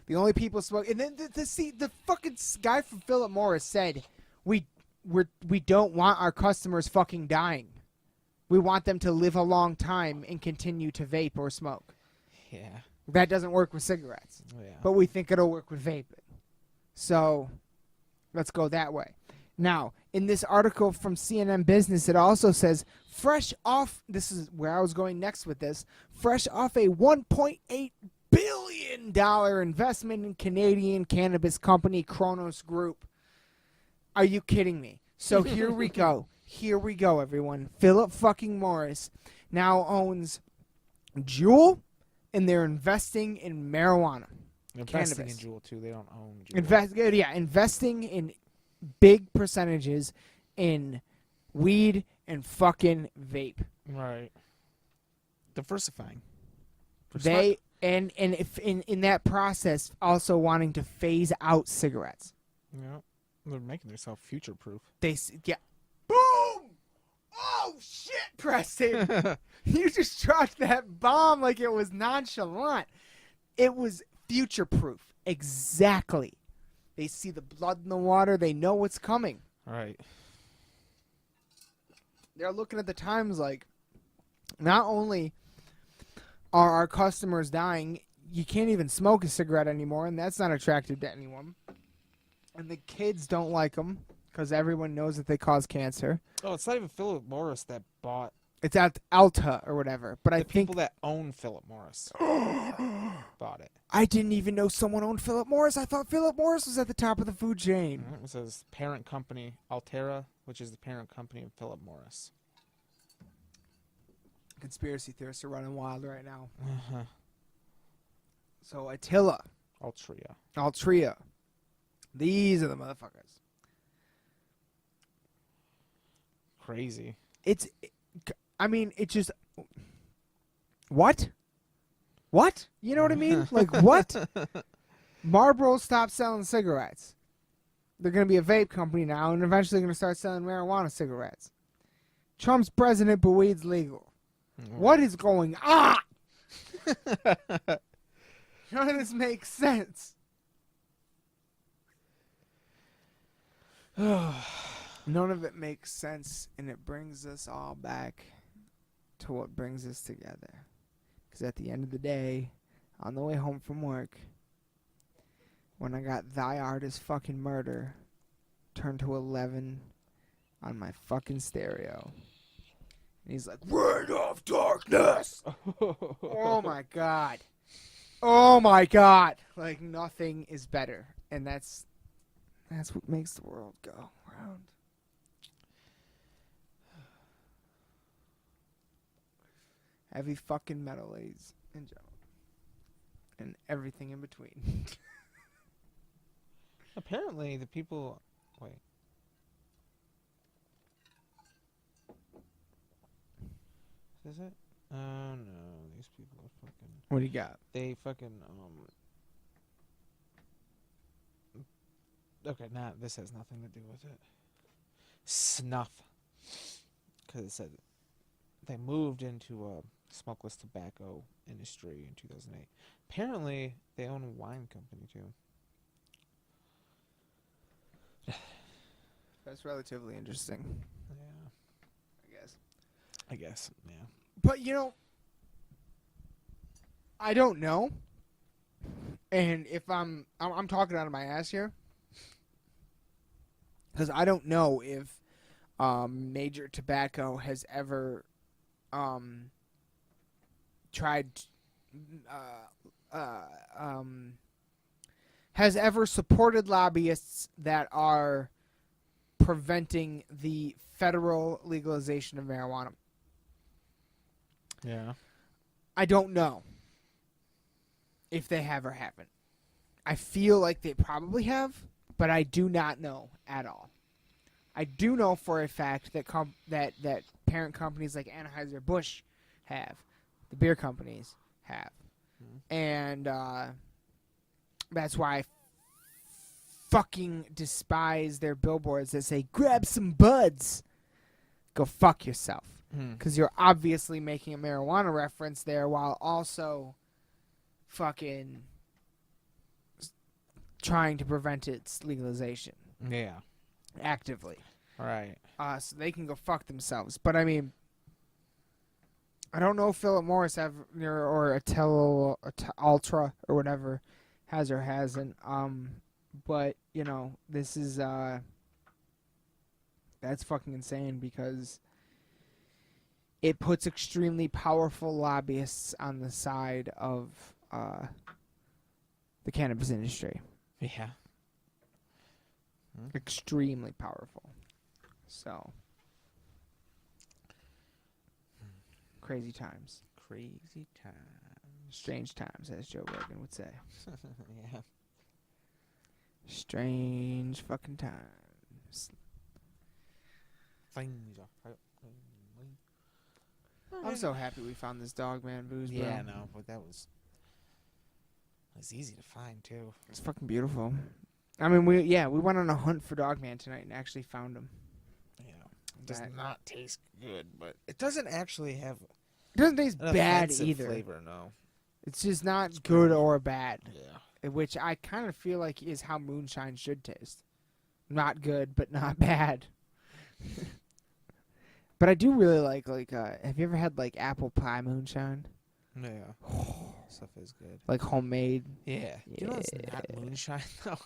The only people smoke, and then the fucking guy from Philip Morris said, we don't want our customers fucking dying. We want them to live a long time and continue to vape or smoke. Yeah. That doesn't work with cigarettes, Yeah. but we think it'll work with vaping. So let's go that way. Now, in this article from CNN Business, it also says, fresh off, this is where I was going next with this, fresh off a $1.8 billion investment in Canadian cannabis company Kronos Group. Are you kidding me? So here we go. Here we go, everyone. Philip fucking Morris now owns Juul, and they're investing in marijuana. Investing in cannabis. Juul too. They don't own Juul. Investing in big percentages in weed and fucking vape. Right. Diversifying. They and if in that process also wanting to phase out cigarettes. Yeah. They're making themselves future proof. Yeah. Boom! Oh shit, Preston! You just dropped that bomb like it was nonchalant. It was future proof. Exactly. They see the blood in the water. They know what's coming. Right. They're looking at the times like, not only are our customers dying, you can't even smoke a cigarette anymore, and that's not attractive to anyone. And the kids don't like them because everyone knows that they cause cancer. Oh, it's not even Philip Morris that bought. It's at Alta or whatever. But I The think people that own Philip Morris bought it. I didn't even know someone owned Philip Morris. I thought Philip Morris was at the top of the food chain. It says parent company Altera, which is the parent company of Philip Morris. Conspiracy theorists are running wild right now. Uh-huh. So Attila, Altria. Altria, these are the motherfuckers. Crazy. I mean, it just, what? What? You know what I mean? Like, what? Marlboro stopped selling cigarettes. They're going to be a vape company now, and eventually going to start selling marijuana cigarettes. Trump's president, but weed's legal. What is going on? None of this makes sense. None of it makes sense, and it brings us all back to what brings us together. Because at the end of the day, on the way home from work, when I got Thy Art is Fucking Murder turned to 11 on my fucking stereo. And he's like, Reign of Darkness! Oh my god. Oh my god. Like, nothing is better. And that's what makes the world go round. Heavy fucking metal, ladies and gentlemen. And everything in between. Apparently, the people. Wait. Is it? Oh no, these people are fucking. What do you got? They fucking Okay, this has nothing to do with it. Snuff. Because it said they moved into a smokeless tobacco industry in 2008. Apparently, they own a wine company too. That's relatively interesting, Yeah. I guess. I guess. Yeah. But I don't know. And if I'm talking out of my ass here, because I don't know if Major Tobacco has ever tried has ever supported lobbyists that are preventing the federal legalization of marijuana. Yeah. I don't know if they have or haven't. I feel like they probably have, but I do not know at all. I do know for a fact that that parent companies like Anheuser-Busch have, the beer companies have, and that's why I fucking despise their billboards that say "Grab some buds." Go fuck yourself, because you're obviously making a marijuana reference there while also fucking trying to prevent its legalization Yeah. actively. Right. So they can go fuck themselves. But I mean, I don't know if Philip Morris or Ultra or whatever has or hasn't. But this is that's fucking insane because it puts extremely powerful lobbyists on the side of the cannabis industry. Yeah. Extremely powerful. So crazy times. Crazy times. Strange times, as Joe Rogan would say. Yeah. Strange fucking times. Things are I'm so happy we found this Dogman booze, bro. Yeah, no, but that was easy to find too. It's fucking beautiful. I mean, we went on a hunt for Dogman tonight and actually found him. Yeah. It does That- not taste good, but it doesn't actually have It doesn't taste an bad offensive either. flavor, no. It's just not good or bad, Yeah. which I kind of feel like is how moonshine should taste. Not good, but not bad. But I do really like have you ever had like apple pie moonshine? Yeah. Stuff is good. Like homemade? Yeah. You know it's not Yeah. moonshine though.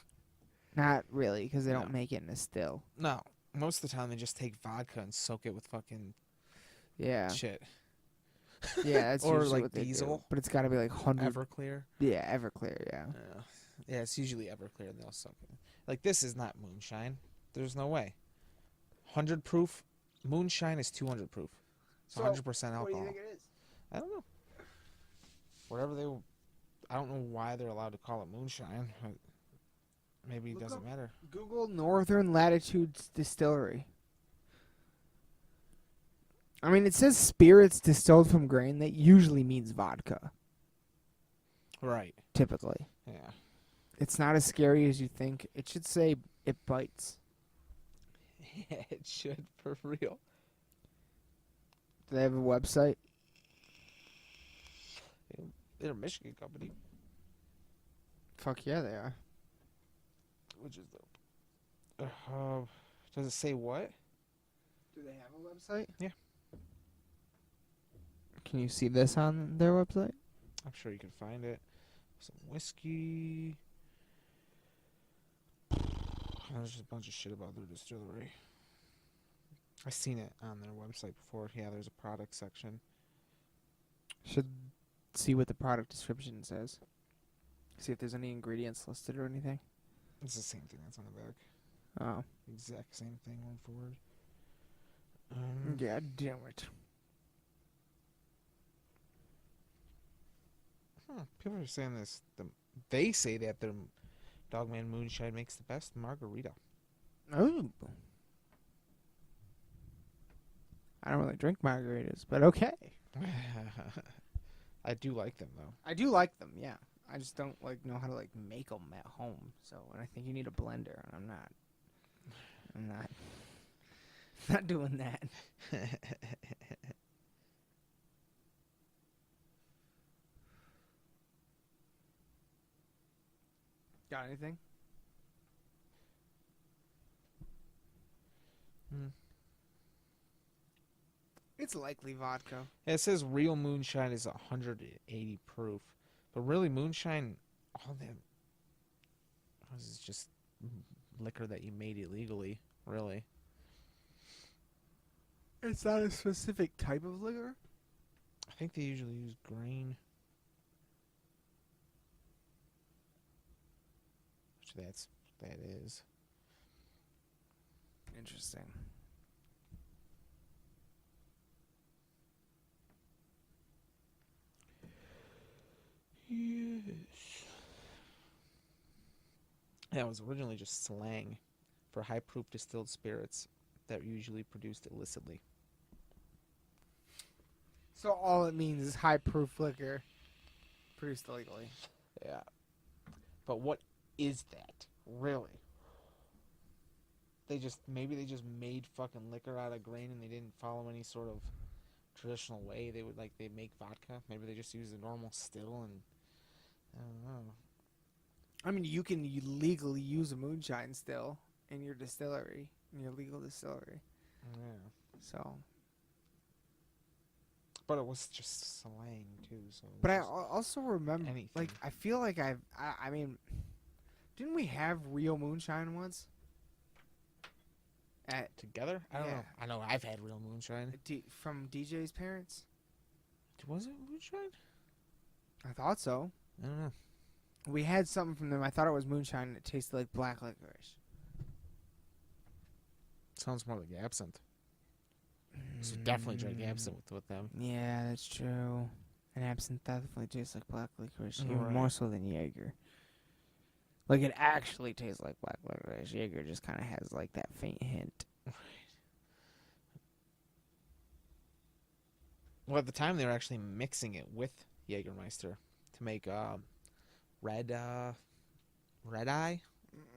Not really, because they don't No. make it in a still. No. Most of the time they just take vodka and soak it with fucking Yeah. shit. Yeah, that's Or, usually like, what they do. Diesel. But it's got to be like 100. Everclear. Yeah, Everclear, yeah. Yeah. Yeah, it's usually Everclear and they'll soak it. Like this is not moonshine. There's no way. 100 proof. Moonshine is 200 proof. It's 100% alcohol. What do you think it is? I don't know. Whatever they, I don't know why they're allowed to call it moonshine. But maybe it Look doesn't up- matter. Google Northern Latitudes Distillery. I mean, it says spirits distilled from grain. That usually means vodka, Right. typically. Yeah. It's not as scary as you think. It should say it bites. Yeah, it should for real. Do they have a website? They're a Michigan company, Fuck yeah, they are. which is dope. Does it say what? Do they have a website? Yeah. Can you see this on their website? I'm sure you can find it. Some whiskey. There's just a bunch of shit about their distillery. I've seen it on their website before. Yeah, there's a product section. Should see what the product description says. See if there's any ingredients listed or anything. It's the same thing that's on the back. Oh. Exact same thing, word for word. God damn it. People are saying this. They say that their Dogman Moonshine makes the best margarita. Oh. I don't really drink margaritas, but okay. I do like them though. I do like them, yeah. I just don't know how to make them at home. So, and I think you need a blender, and I'm not doing that. Got anything? It's likely vodka. It says real moonshine is 180 proof, but really moonshine, all that is just liquor that you made illegally. Really, It's not a specific type of liquor. I think they usually use grain. Which that is. Interesting. Yes. Yeah, it was originally just slang for high proof distilled spirits that were usually produced illicitly. So all it means is high proof liquor produced illegally. Yeah. But what is that? Really? Maybe they just made fucking liquor out of grain and they didn't follow any sort of traditional way. They make vodka. Maybe they just use a normal still and I don't know. I mean, you can legally use a moonshine still in your distillery, in your legal distillery. Yeah. So, But it was just slang too, so but I also remember, anything. like, I feel like I mean, didn't we have real moonshine once? Together? I don't know. I know I've had real moonshine. From DJ's parents? Was it moonshine? I thought so. I don't know. We had something from them. I thought it was moonshine and it tasted like black licorice. Sounds more like absinthe. So definitely drink absinthe with them. Yeah, that's true. And absinthe definitely tastes like black licorice, even Right. more so than Jaeger. Like, it actually tastes like black licorice. Jaeger just kind of has, like, that faint hint. Well, at the time, they were actually mixing it with Jägermeister to make red eye. Red-eyed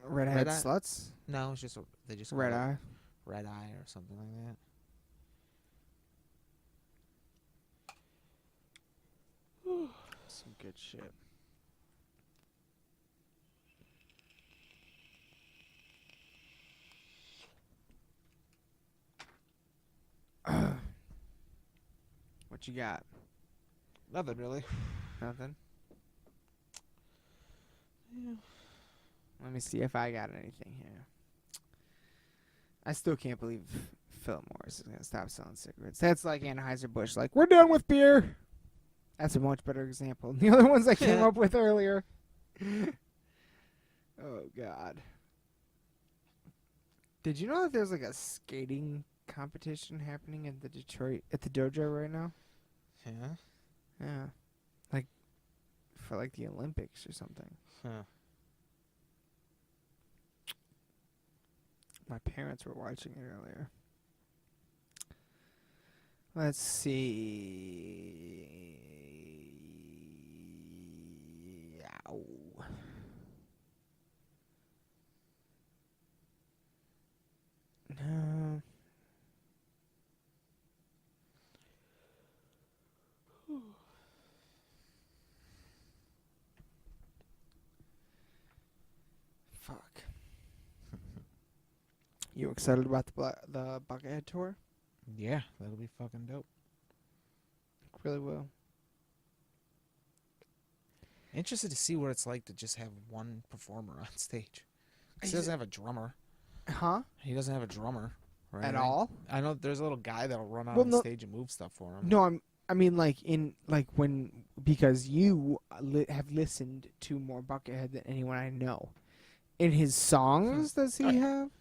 Red Eye? sluts? No, it's just they just Red call it eye? Red Eye or something like that. Some good shit. What you got? Nothing really. Nothing? Yeah. Let me see if I got anything here. I still can't believe Philip Morris is going to stop selling cigarettes. That's like Anheuser-Busch. Like, we're done with beer. That's a much better example than the other ones I came up with earlier. Oh, God. Did you know that there's like a skating competition happening at the dojo right now? Yeah. Yeah. Like, for like the Olympics or something. Huh. My parents were watching it earlier. Let's see. Ow. No. Fuck. You excited about the Buckethead tour? Yeah, that'll be fucking dope. Really will. Interested to see what it's like to just have one performer on stage. 'Cause he Is doesn't it- have a drummer. Huh? He doesn't have a drummer. Or At anything. all? I know there's a little guy that'll run out Well, on no- stage and move stuff for him. No, I mean like because you have listened to more Buckethead than anyone I know. In his songs, does he have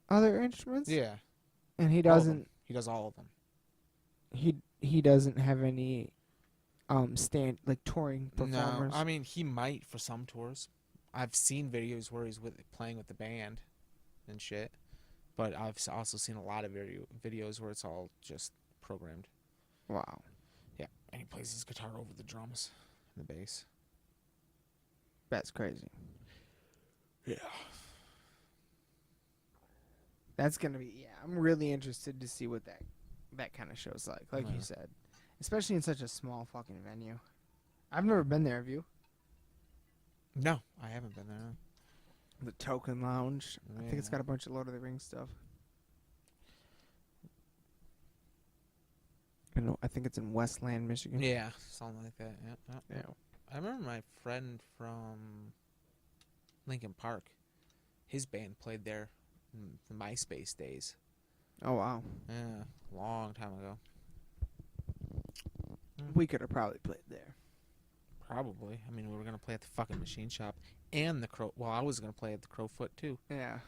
other instruments? Yeah. And he all of doesn't. them. He does all of them. He doesn't have any touring performers. No, I mean he might for some tours. I've seen videos where he's playing with the band and shit, but I've also seen a lot of videos where it's all just programmed. Wow. Yeah, and he plays his guitar over the drums and the bass. That's crazy. Yeah. That's gonna be I'm really interested to see what that kind of show's like Yeah. you said. Especially in such a small fucking venue. I've never been there, have you? No, I haven't been there. The Token Lounge. I think it's Yeah. got a bunch of Lord of the Rings stuff. I think it's in Westland, Michigan. Yeah, something like that. Yeah. Yeah. I remember my friend from Lincoln Park. His band played there in the MySpace days. Oh wow. Yeah, long time ago. We could have probably played there. Probably. I mean, we were gonna play at the fucking machine shop and the Crow. Well, I was gonna play at the Crowfoot too, Yeah.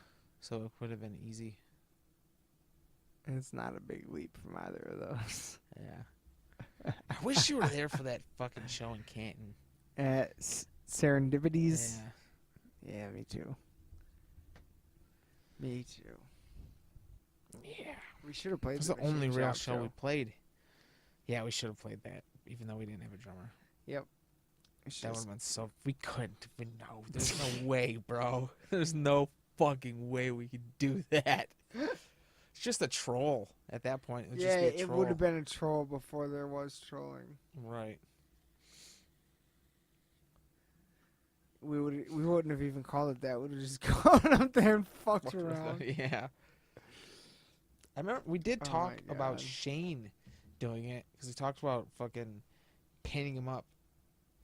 so it would have been easy. It's not a big leap from either of those. Yeah. I wish you were there for that fucking show in Canton. At Serendipities. Yeah. Yeah, me too. Me too. Yeah. We should have played. It was the the only Machine real Shop show we played. Yeah, we should have played that, even though we didn't have a drummer. Yep. It's That would just- have been so. We couldn't even know. There's no way, bro. There's no fucking way we could do that. It's just a troll at that point. It would yeah, just be a it troll. would have been a troll before there was trolling. Right. We wouldn't have even called it that. We'd have just gone up there and fucked Fucked with around. it, yeah. I remember we did Oh talk my about God. Shane doing it because we talked about fucking painting him up,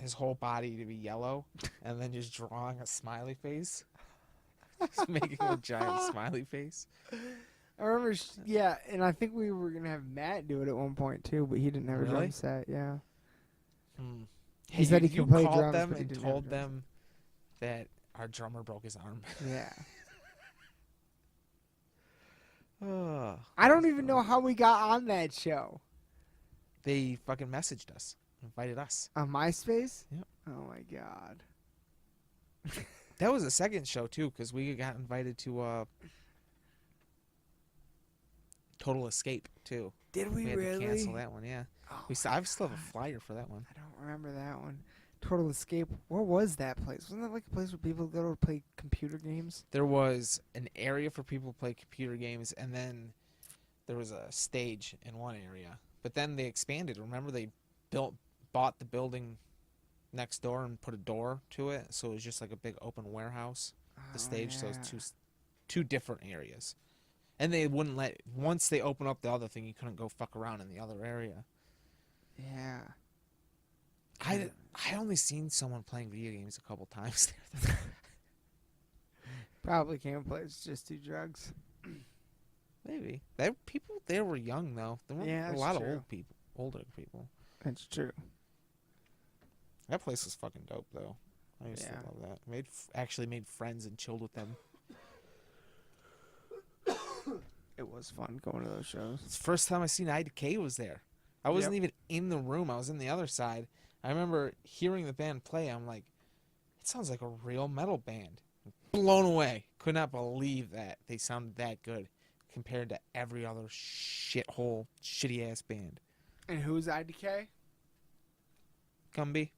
his whole body to be yellow, and then just drawing a smiley face, just making a giant smiley face. I remember, yeah, and I think we were gonna have Matt do it at one point too, but he didn't have a Really? drum set. Yeah. Hmm. He said he you could play called drums, them but he and didn't have told drums. them that our drummer broke his arm. Yeah. Oh, I don't even know how we got on that show. they fucking messaged us, invited us. On MySpace? Yep. Oh my god. That was the second show too, because we got invited to Total Escape too. Did we We had really? to cancel that one. Yeah, Oh I my still have God. a flyer for that one. I don't remember that one. Total Escape. Where was that place? Wasn't that like a place where people go to play computer games? There was an area for people to play computer games, and then there was a stage in one area. But then they expanded. Remember, they bought the building next door and put a door to it, so it was just like a big open warehouse. The stage, so it was two different areas, and they wouldn't let. Once they open up the other thing, you couldn't go fuck around in the other area. Yeah. I only seen someone playing video games a couple times there. Probably can't play. It's just do drugs. Maybe that people there were young though. There weren't Yeah, a that's lot true. of old people, older people. That's true. That place was fucking dope though. I used Yeah. to love that. Actually made friends and chilled with them. It was fun going to those shows. It's the first time I seen IDK was there. I wasn't even in the room. I was in the other side. I remember hearing the band play. I'm like, it sounds like a real metal band. Blown away. Could not believe that they sounded that good compared to every other shithole, shitty ass band. And who's IDK? Gumby.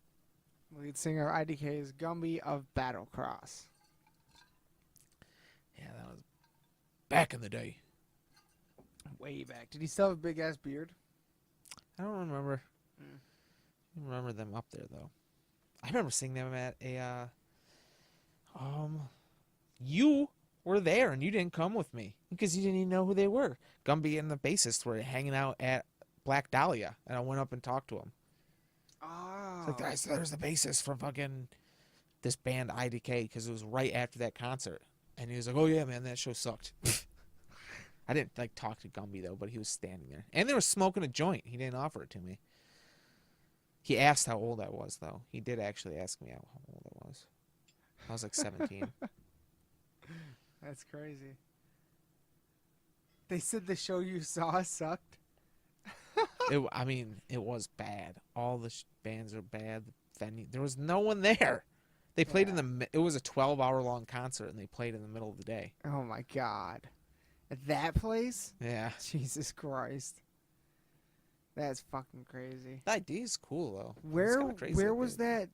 Lead singer of IDK is Gumby of Battlecross. Yeah, that was back in the day. Way back. Did he still have a big ass beard? I don't remember. Mm. I don't remember them up there though. I remember seeing them at a. You were there and you didn't come with me because you didn't even know who they were. Gumby and the bassist were hanging out at Black Dahlia, and I went up and talked to him. Oh. It's like, there's the bassist from fucking this band IDK, because it was right after that concert, and he was like, "Oh yeah, man, that show sucked." I didn't like talk to Gumby though, but he was standing there, and they were smoking a joint. He didn't offer it to me. He asked how old I was, though. He did actually ask me how old I was. I was like 17. That's crazy. They said the show you saw sucked. I mean, it was bad. All the bands are bad. The venue, there was no one there. They played it was a 12-hour long concert, and they played in the middle of the day. Oh my god. At that place? Yeah. Jesus Christ. That's fucking crazy. The idea is cool, though. It's Where kinda crazy where that was they- that?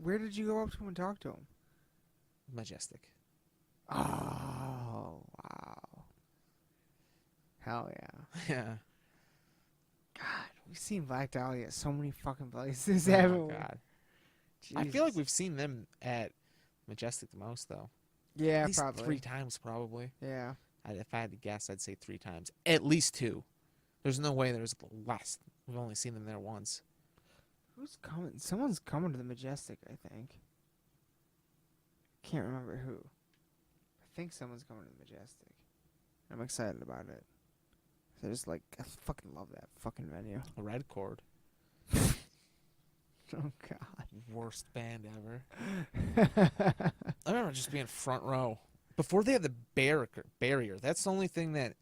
Where did you go up to him and talk to him? Majestic. Oh, wow. Hell yeah. Yeah. God, we've seen Black Dahlia at so many fucking places, Oh, haven't we? God. I feel like Jesus. we've seen them at Majestic the most, though. Yeah, At least probably. 3 times, probably. Yeah. If I had to guess, I'd say 3 times. At least 2. There's no way there's less We've only seen them there once. Who's coming? Someone's coming to the Majestic, I think. Can't remember who. I think someone's coming to the Majestic. I'm excited about it. I just I fucking love that fucking venue. A Red Chord. Oh God. Worst band ever. I remember just being front row. Before they had the barrier. That's the only thing that,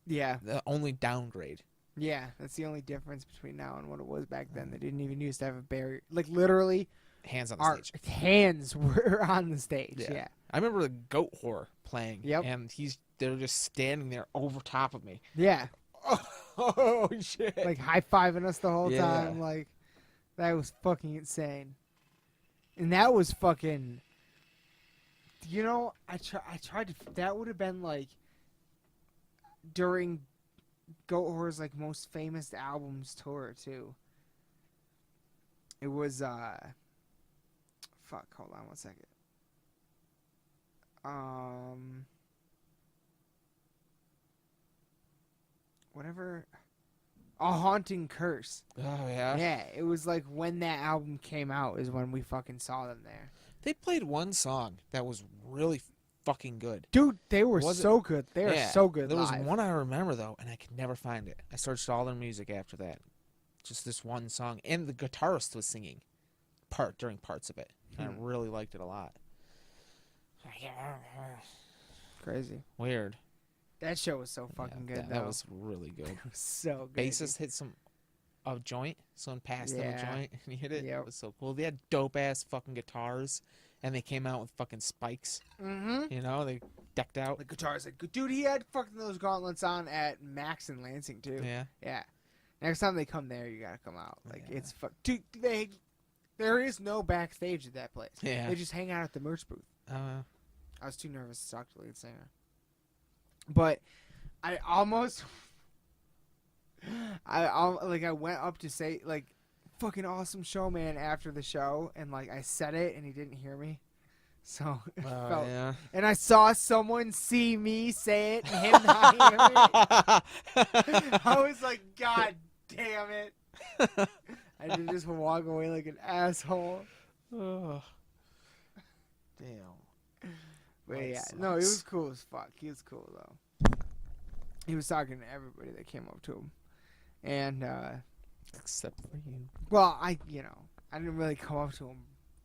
Yeah. the only downgrade. Yeah, that's the only difference between now and what it was back then. They didn't even used to have a barrier. Like, literally, Hands on the our stage. hands were on the stage. Yeah. I remember the Goat Whore playing. Yep. And they're just standing there over top of me. Yeah. Oh, shit. Like, high-fiving us the whole Yeah. time. Like, that was fucking insane. And that was fucking... You know, I tried to... That would have been, like, during Goat Whore's, like, most famous albums tour, too. It was, fuck, hold on one second. Whatever... A Haunting Curse. Oh, yeah? Yeah, it was like when that album came out is when we fucking saw them there. They played one song that was really fucking good. Dude, they were Was it? so good. They were so good There was live. one I remember, though, and I could never find it. I searched all their music after that. Just this one song. And the guitarist was singing during parts of it. And I really liked it a lot. Crazy. Weird. That show was so fucking good, though. That was really good. It was so good. Bassist hit a joint. Someone passed him a Yeah. joint, and he hit it. Yep. It was so cool. They had dope-ass fucking guitars, and they came out with fucking spikes. Mm-hmm. You know, they decked out. The guitar's like, dude, he had fucking those gauntlets on at Max in Lansing, too. Yeah. Yeah. Next time they come there, you gotta come out. Like, Yeah. it's dude, there is no backstage at that place. Yeah. They just hang out at the merch booth. Uh, I was too nervous to talk to the lead singer. But I almost... I went up to say, like, fucking awesome show, man, after the show. And, like, I said it, and he didn't hear me. So, it felt... yeah. And I saw someone see me say it, and him not hear me. I was like, God damn it. I did just walk away like an asshole. Oh. Damn. But That yeah, no, he sucks. was cool as fuck. He was cool, though. He was talking to everybody that came up to him. And, Except for you. well, I didn't really come up to him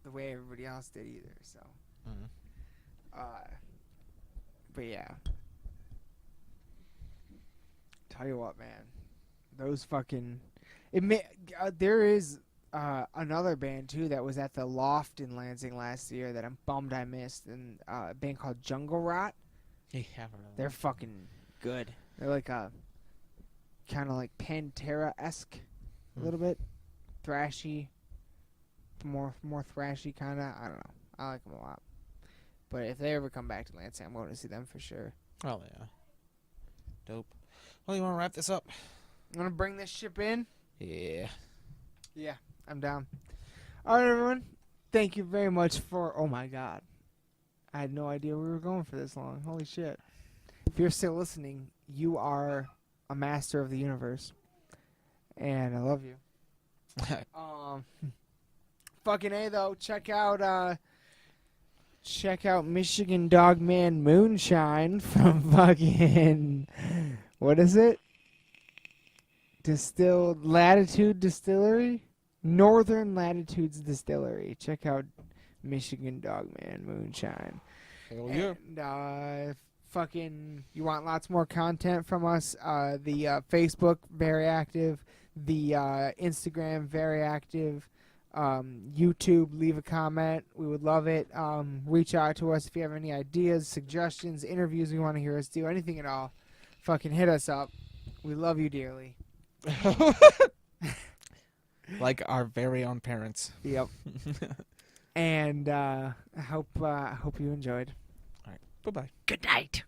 the way everybody else did either, so. But yeah. Tell you what, man. Those fucking... there is another band, too, that was at the Loft in Lansing last year that I'm bummed I missed. And a band called Jungle Rot. Yeah, really. They're fucking good. They're like a... kind of like Pantera-esque a little bit. Thrashy. More thrashy kind of. I don't know. I like them a lot. But if they ever come back to Lansing, I'm going to see them for sure. Oh, yeah. Dope. Well, you want to wrap this up? I'm going to bring this ship in. Yeah. Yeah, I'm down. All right, everyone. Thank you very much for... Oh, my God. I had no idea we were going for this long. Holy shit. If you're still listening, you are a master of the universe. And I love you. Fucking A, though. Check out Michigan Dogman Moonshine from fucking... What is it? Distilled Latitude Distillery? Northern Latitudes Distillery. Check out Michigan Dogman Moonshine. Hell yeah. And, fucking, you want lots more content from us? The Facebook, very active. The Instagram, very active. YouTube, leave a comment. We would love it. Reach out to us if you have any ideas, suggestions, interviews you want to hear us do, anything at all. Fucking hit us up. We love you dearly. Like our very own parents. Yep. And I hope you enjoyed. All right. Bye-bye. Good night.